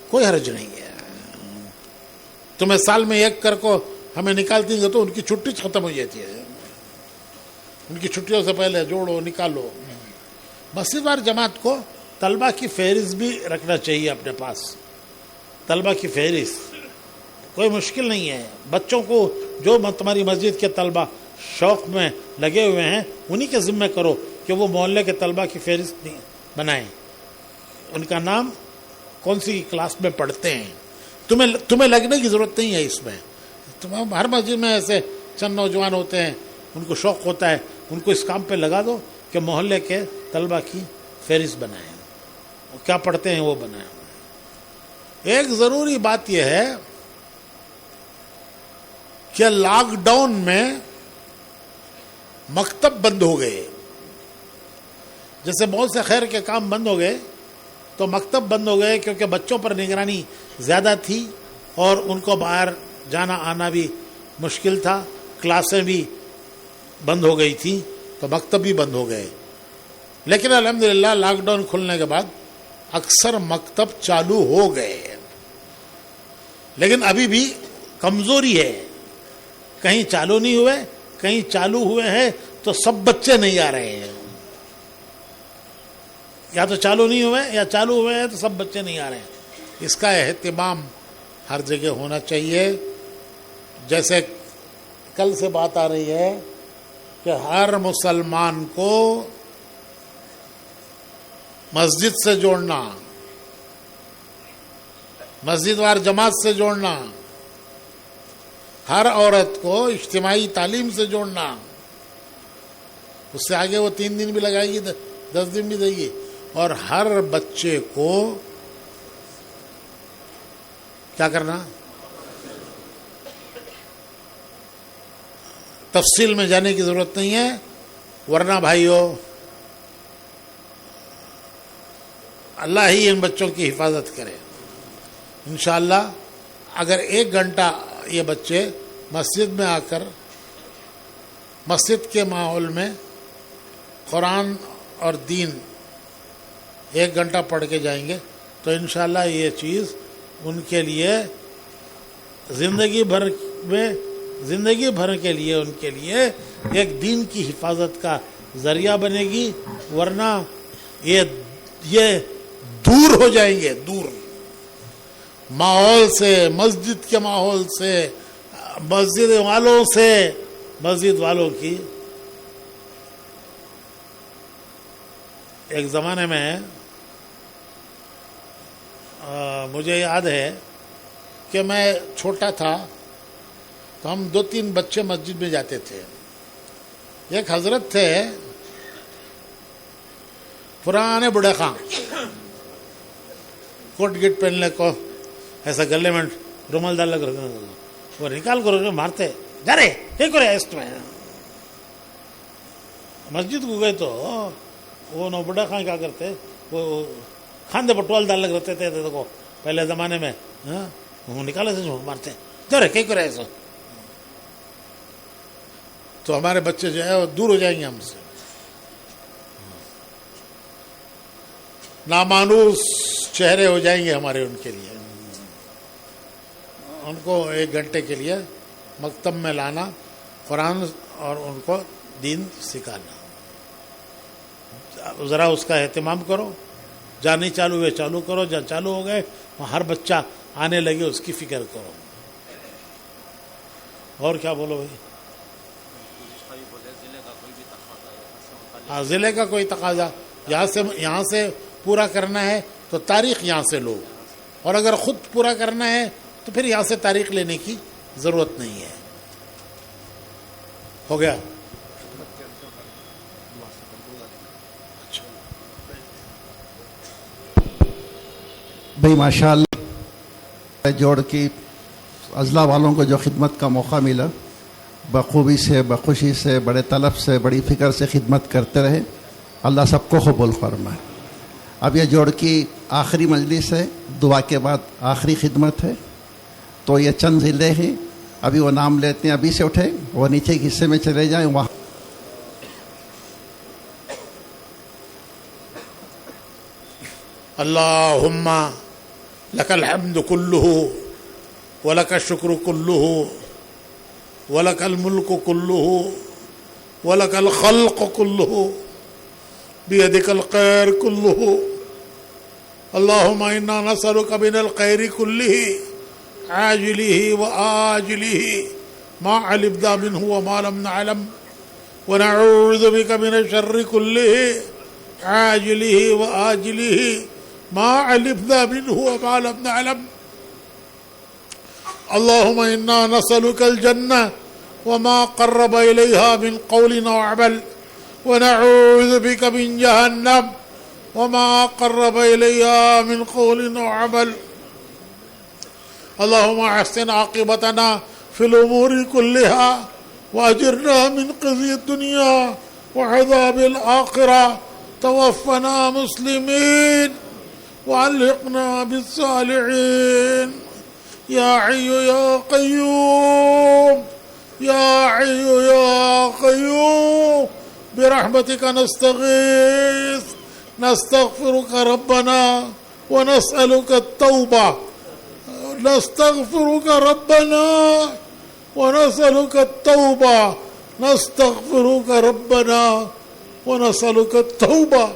کوئی حرج نہیں ہے. تمہیں سال میں ایک کر کو ہمیں نکال دیں گے تو ان کی چھٹی ختم ہو جاتی ہے. ان کی چھٹیوں سے پہلے جوڑو, نکالو. مسجد وار جماعت کو طلبہ کی فہرست بھی رکھنا چاہیے اپنے پاس. طلبہ کی فہرست کوئی مشکل نہیں ہے. بچوں کو جو تمہاری مسجد کے طلبہ شوق میں لگے ہوئے ہیں انہی کے ذمہ کرو کہ وہ محلے کے طلبہ کی فہرست بنائیں, ان کا نام کون سی کلاس میں پڑھتے ہیں. تمہیں لگنے کی ضرورت نہیں ہے اس میں. ہر مسجد میں ایسے چند نوجوان ہوتے ہیں, ان کو شوق ہوتا ہے ان کو اس کام پہ لگا دو کہ محلے کے طلبہ کی فہرست بنائیں، وہ کیا پڑھتے ہیں وہ بنائیں۔ ایک ضروری بات یہ ہے کہ لاک ڈاؤن میں مکتب بند ہو گئے، جیسے بہت سے خیر کے کام بند ہو گئے تو مکتب بند ہو گئے، کیونکہ بچوں پر نگرانی زیادہ تھی اور ان کو باہر جانا آنا بھی مشکل تھا، کلاسیں بھی بند ہو گئی تھی تو مکتب بھی بند ہو گئے۔ لیکن الحمدللہ لاک ڈاؤن کھلنے کے بعد اکثر مکتب چالو ہو گئے، لیکن ابھی بھی کمزوری ہے، کہیں چالو نہیں ہوئے، کہیں چالو ہوئے ہیں تو سب بچے نہیں آ رہے ہیں، یا تو چالو نہیں ہوئے یا چالو ہوئے ہیں تو سب بچے نہیں آ رہے ہیں۔ اس کا اہتمام ہر جگہ ہونا چاہیے۔ جیسے کل سے بات آ رہی ہے کہ ہر مسلمان کو مسجد سے جوڑنا، مسجد وار جماعت سے جوڑنا، ہر عورت کو اجتماعی تعلیم سے جوڑنا، اس سے آگے وہ 3 دن بھی لگائے گی، 10 دن بھی دے گی، اور ہر بچے کو کیا کرنا، تفصیل میں جانے کی ضرورت نہیں ہے، ورنہ بھائیو اللہ ہی ان بچوں کی حفاظت کرے۔ انشاءاللہ اگر 1 گھنٹہ یہ بچے مسجد میں آ کر مسجد کے ماحول میں قرآن اور دین 1 گھنٹہ پڑھ کے جائیں گے تو انشاءاللہ یہ چیز ان کے لیے زندگی بھر کے لیے ان کے لیے ایک دین کی حفاظت کا ذریعہ بنے گی، ورنہ یہ دور ہو جائیں گے، دور ماحول سے، مسجد کے ماحول سے، مسجد والوں کی۔ ایک زمانے میں مجھے یاد ہے کہ میں چھوٹا تھا تو ہم 2-3 بچے مسجد میں جاتے تھے۔ ایک حضرت تھے پرانے بوڑھے خاں، کوٹ گٹ پہننے کو ایسا گلے میں رومال ڈال لگ رہا، وہ نکال کر مارتے، جا رہے کیا کرے اس میں۔ مسجد کو گئے تو وہ نو بڑا خان کیا کرتے، وہ کھاندے پر ٹوال ڈال لگ رہتے تھے، دیکھو پہلے زمانے میں وہ نکالے سے مارتے، جا رہے کیا کرے ایسا۔ تو ہمارے بچے جو ہے وہ دور ہو جائیں گے ہم سے، نامانوس چہرے ہو جائیں گے ہمارے ان کے لیے۔ ان کو 1 گھنٹے کے لیے مکتب میں لانا، قرآن اور ان کو دین سکھانا، ذرا اس کا اہتمام کرو۔ جہاں نہیں چالو ہوئے چالو کرو، جہاں چالو ہو گئے وہاں ہر بچہ آنے لگے اس کی فکر کرو۔ اور کیا بولو بھائی؟ ہاں، ضلع کا کوئی تقاضا یہاں سے پورا کرنا ہے تو تاریخ یہاں سے لو، اور اگر خود پورا کرنا ہے تو پھر یہاں سے تاریخ لینے کی ضرورت نہیں ہے۔ ہو گیا؟ بھائی ماشاءاللہ جوڑ کی اضلاع والوں کو جو خدمت کا موقع ملا، بخوبی سے، بخوشی سے، بڑے طلب سے، بڑی فکر سے خدمت کرتے رہے، اللہ سب کو قبول فرمائے۔ اب یہ جوڑ کی آخری مجلس ہے، دعا کے بعد آخری خدمت ہے، تو یہ چند ضلع ہیں، ابھی وہ نام لیتے ہیں، ابھی سے اٹھیں، وہ نیچے کے حصے میں چلے جائیں، وہاں اللہم لک الحمد کلہ ولک الشکر کلہ ولک الملک کلہ ولک الخلق کلہ بیدک الخیر کلہ اللہم انا نسألک من الخیر کلہ عاجلہ وآجلہ ما علمنا منہ وما لم نعلم ونعوذ بک من الشر کلہ عاجلہ وآجلہ ما علمنا منه وما لم نعلم اللهم إنا نسألك الجنة وما قرب إليها من قول وعمل ونعوذ بك من جهنم وما قرب إليها من قول وعمل. اللهم احسن عاقبتنا في الأمور كلها وأجرنا من خزي الدنيا وعذاب الآخرة. توفنا مسلمين وألحقنا بالصالحين. يا حي يا قيوم يا حي يا قيوم برحمتك نستغيث. نستغفرك ربنا ونسألك التوبة. نستغفرك ربنا ونسألك التوبة. نستغفرك ربنا ونسألك التوبة.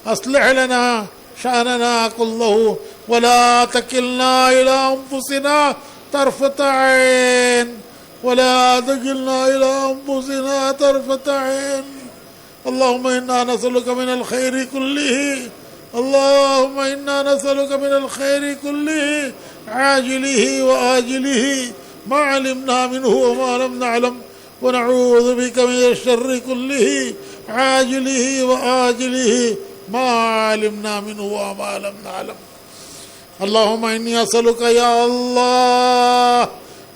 أصلح لنا شأننا كله ولا تكلنا إلى أنفسنا طرفة عين. ولا تكلنا إلى أنفسنا طرفة عين. اللهم إنا نسألك من الخير كله. اللهم إنا نسألك من الخير كله عاجله وآجله ما علمنا منه وما لم نعلم. ونعوذ بك من الشر كله عاجله وآجله ما علمنا منه وما لم نعلم. اللهم إني أسألك يا الله.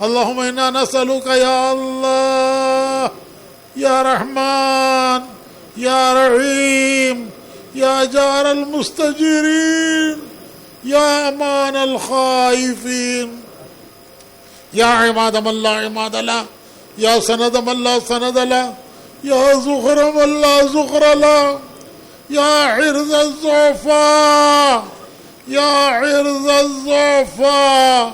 اللهم إنا نسألك يا الله يا رحمن يا رحيم يا جار المستجيرين يا أمان الخائفين يا عماد من لا عماد له يا سند من لا سند له يا زخر من لا زخر له يا عرض الضعفاء يا عرض الضعفاء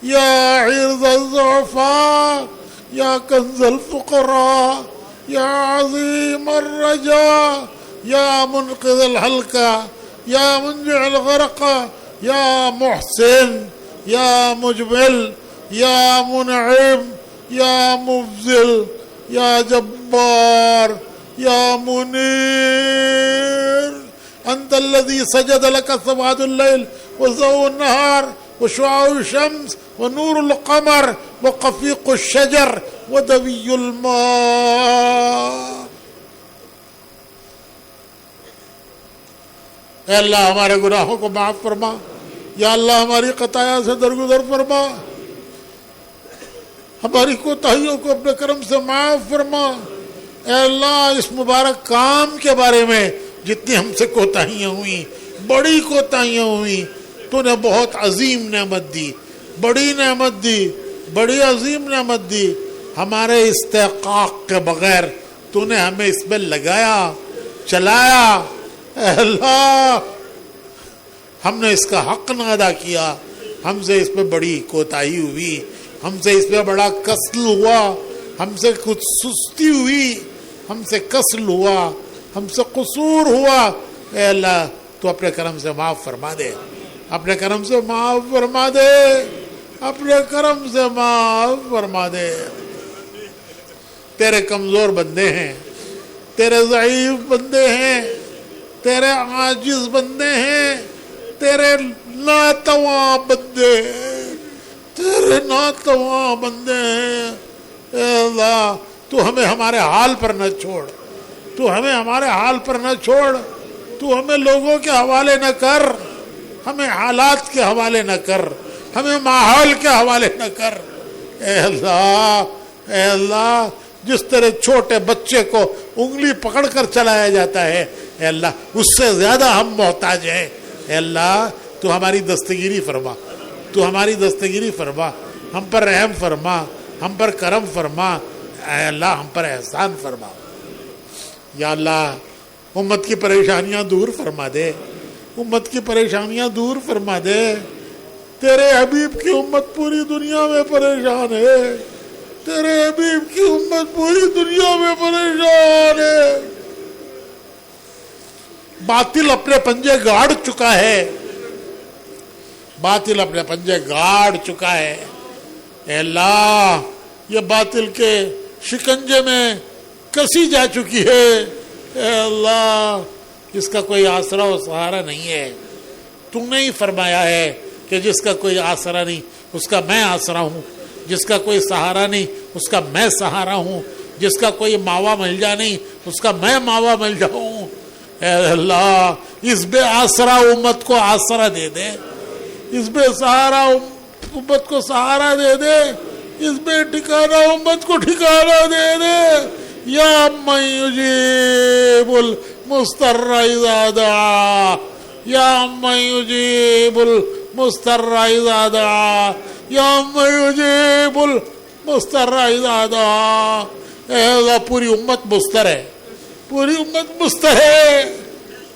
يا عرض الضعفاء يا كنز الفقراء يا عظيم الرجاء يا منقذ الهلكة يا منجع الغرق يا محسن يا مجمل يا منعم يا مفضل يا جبار يا منير. أنت الذي سجد لك سواد الليل وضوء النهار وشعاع الشمس ونور القمر وقفيق الشجر ودوي الماء. اے اللہ ہمارے گناہوں کو معاف فرما. یا اللہ ہماری خطایا سے درگزر فرما. ہماری کوتاہیوں کو اپنے کرم سے معاف فرما. اے اللہ اس مبارک کام کے بارے میں جتنی ہم سے کوتاہیاں ہوئیں بڑی کوتاہیاں ہوئیں تو نے بہت عظیم نعمت دی بڑی نعمت دی بڑی عظیم نعمت دی. ہمارے استحقاق کے بغیر تو نے ہمیں اس میں لگایا چلایا. اے اللہ ہم نے اس کا حق نہ ادا کیا. ہم سے اس پہ بڑی کوتاہی ہوئی. ہم سے اس پہ بڑا کسل ہوا. ہم سے کچھ سستی ہوئی. ہم سے کسل ہوا. ہم سے قصور ہوا. اے اللہ تو اپنے کرم سے معاف فرما دے. اپنے کرم سے معاف فرما دے. اپنے کرم سے معاف فرما دے. تیرے کمزور بندے ہیں. تیرے ضعیف بندے ہیں. تیرے عاجز بندے ہیں. تیرے ناتواں بندے ہیں. تیرے ناتواں بندے ہیں. اے اللہ تو ہمیں ہمارے حال پر نہ چھوڑ. تو ہمیں ہمارے حال پر نہ چھوڑ. تو ہمیں لوگوں کے حوالے نہ کر. ہمیں حالات کے حوالے نہ کر. ہمیں ماحول کے حوالے نہ کر. اے اللہ اے اللہ جس طرح چھوٹے بچے کو انگلی پکڑ کر چلایا جاتا ہے اے اللہ اس سے زیادہ ہم محتاج ہیں. اے اللہ تو ہماری دستگیری فرما. تو ہماری دستگیری فرما. ہم پر رحم فرما. ہم پر کرم فرما. اے اللہ ہم پر احسان فرما. یا اللہ امت کی پریشانیاں دور فرما دے. امت کی پریشانیاں دور فرما دے. تیرے حبیب کی امت پوری دنیا میں پریشان ہے. تیرے حبیب کی امت پوری دنیا میں پریشان ہے. باطل اپنے پنجے گاڑ چکا ہے. باطل اپنے پنجے گاڑ چکا ہے. اے اللہ یہ باطل کے شکنجے میں کسی جا چکی ہے. اے اللہ اس کا کوئی آسرا و سہارا نہیں ہے. تو نے ہی فرمایا ہے کہ جس کا کوئی آسرا نہیں اس کا میں آسرا ہوں. جس کا کوئی سہارا نہیں اس کا میں سہارا ہوں، جس کا کوئی ماوا مل جا نہیں اس کا میں ماوا مل جاؤں. اے اللہ اس بے آسرا امت کو آسرا دے دے، اس بے سہارا امت کو سہارا دے دے، اس بے ٹھکانہ امت کو ٹھکانہ دے دے. یا من یجیب المضطر اذا دعا، یا من یجیب المضطر اذا دعا، یا من یجیب المضطر اذا دعا. اے اللہ پوری امت مضطر ہے، پوری امت مضطر ہے،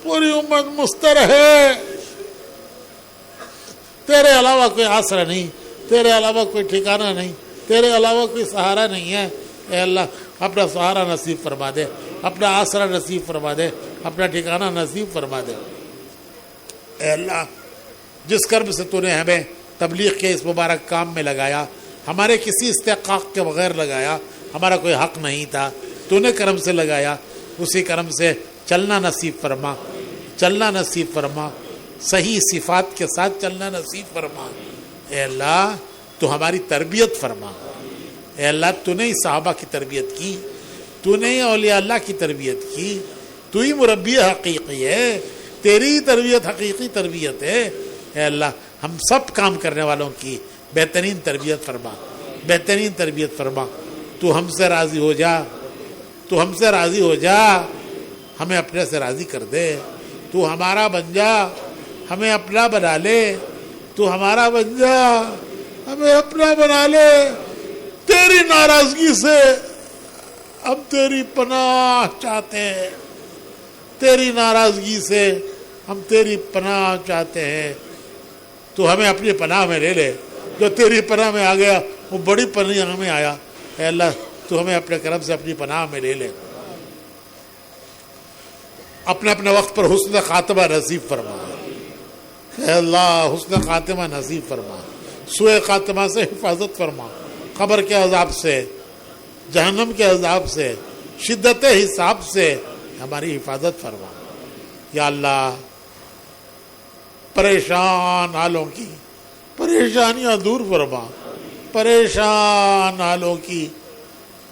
پوری امت مضطر ہے. تیرے علاوہ کوئی آسرا نہیں، تیرے علاوہ کوئی ٹھکانہ نہیں، تیرے علاوہ کوئی سہارا نہیں ہے. اے اللہ اپنا سہارا نصیب فرما دے، اپنا آسرا نصیب فرما دے، اپنا ٹھکانہ نصیب فرما دے. اے اللہ جس کرم سے تو نے ہمیں تبلیغ کے اس مبارک کام میں لگایا، ہمارے کسی استحقاق کے بغیر لگایا، ہمارا کوئی حق نہیں تھا، تو نے کرم سے لگایا، اسی کرم سے چلنا نصیب فرما، چلنا نصیب فرما، صحیح صفات کے ساتھ چلنا نصیب فرما. اے اللہ تو ہماری تربیت فرما. اے اللہ تو نے ہی صحابہ کی تربیت کی، تو نے ہی اولیاء اللہ کی تربیت کی، تو ہی مربی حقیقی ہے، تیری ہی تربیت حقیقی تربیت ہے. اے اللہ ہم سب کام کرنے والوں کی بہترین تربیت فرما، بہترین تربیت فرما. تو ہم سے راضی ہو جا، تو ہم سے راضی ہو جا، ہمیں اپنے سے راضی کر دے. تو ہمارا بن جا، ہمیں اپنا بنا لے. تو ہمارا بن جا، ہمیں اپنا بنا لے. تیری ناراضگی سے ہم تیری پناہ چاہتے ہیں، تیری ناراضگی سے ہم تیری پناہ چاہتے ہیں. تو ہمیں اپنی پناہ میں لے لے. جو تیری پناہ میں آ گیا وہ بڑی پناہ میں آیا. اے اللہ تو ہمیں اپنے کرم سے اپنی پناہ میں لے لے. اپنے اپنے وقت پر حسن خاتمہ نصیب فرما. اے اللہ حسن خاتمہ نصیب فرما، سوء خاتمہ سے حفاظت فرما، قبر کے عذاب سے، جہنم کے عذاب سے، شدت حساب سے ہماری حفاظت فرما. یا اللہ پریشان حالوں کی پریشانیاں دور فرما، پریشان حالوں کی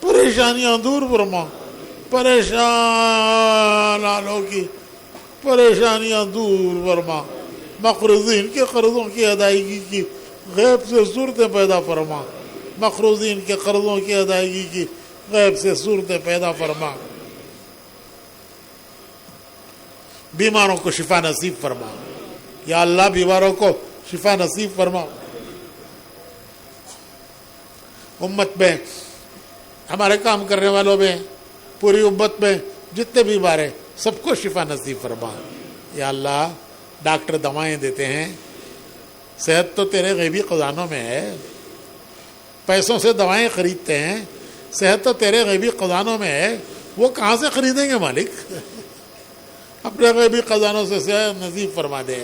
پریشانیاں دور فرما، پریشان حالوں کی پریشانیاں دور فرما. مقروضین کے قرضوں کی ادائیگی کی غیب سے صورتیں پیدا فرما، مقروضین کے قرضوں کی ادائیگی کی غیب سے صورتیں پیدا فرما. بیماروں کو شفا نصیب فرما. یا اللہ بیماروں کو شفا نصیب فرما. امت میں ہمارے کام کرنے والوں میں، پوری امت میں جتنے بیمار ہیں سب کو شفا نصیب فرما. یا اللہ ڈاکٹر دوائیں دیتے ہیں، صحت تو تیرے غیبی خزانوں میں ہے. پیسوں سے دوائیں خریدتے ہیں، صحت تو تیرے غیبی خزانوں میں ہے. وہ کہاں سے خریدیں گے مالک؟ اپنے غیبی خزانوں سے صحت نصیب فرما دے،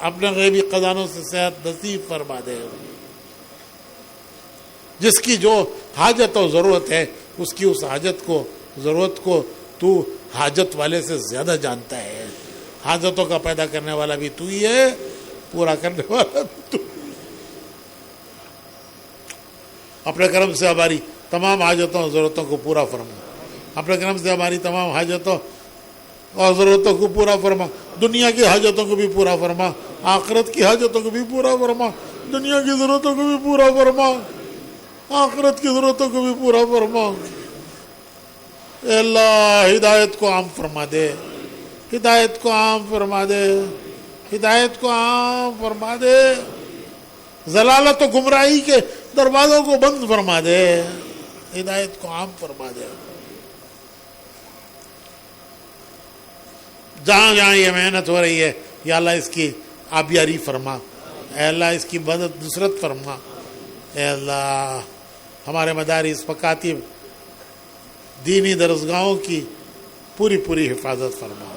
اپنے غیبی خزانوں سے صحت نصیب فرما دے. جس کی جو حاجت و ضرورت ہے اس کی اس حاجت کو، ضرورت کو تو حاجت والے سے زیادہ جانتا ہے. حاجتوں کا پیدا کرنے والا بھی تو ہی ہے، پورا کرنے والا بھی تو. اپنے کرم سے ہماری تمام حاجتوں اور ضرورتوں کو پورا فرما. اپنے کرم سے ہماری تمام حاجتوں اور ضرورتوں کو پورا فرما. دنیا کی حاجتوں کو بھی پورا فرما، آخرت کی حاجتوں کو بھی پورا فرما. دنیا کی ضرورتوں کو بھی پورا فرما، آخرت کی ضرورتوں کو بھی پورا فرما. اے اللہ ہدایت کو عام فرما دے، ہدایت کو عام فرما دے، ہدایت کو عام فرما دے. ضلالت و گمراہی کے دروازوں کو بند فرما دے، ہدایت کو عام فرما دے. جہاں جہاں یہ محنت ہو رہی ہے یا اللہ اس کی آبیاری فرما. اے اللہ اس کی مدد نصرت فرما. اے اللہ ہمارے مدارس، مکاتب، دینی درسگاہوں کی پوری پوری حفاظت فرما،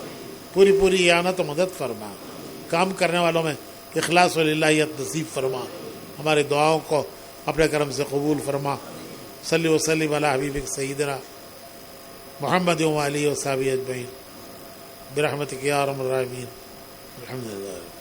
پوری پوری اعانت و مدد فرما. کام کرنے والوں میں اخلاص و للہیت نصیب فرما. ہمارے دعاؤں کو اپنے کرم سے قبول فرما. صلی وسلم علی حبیبک سیدنا محمد و آلہ و صحبہ اجمعین برحمتک یا ارحم الراحمین. الحمدللہ.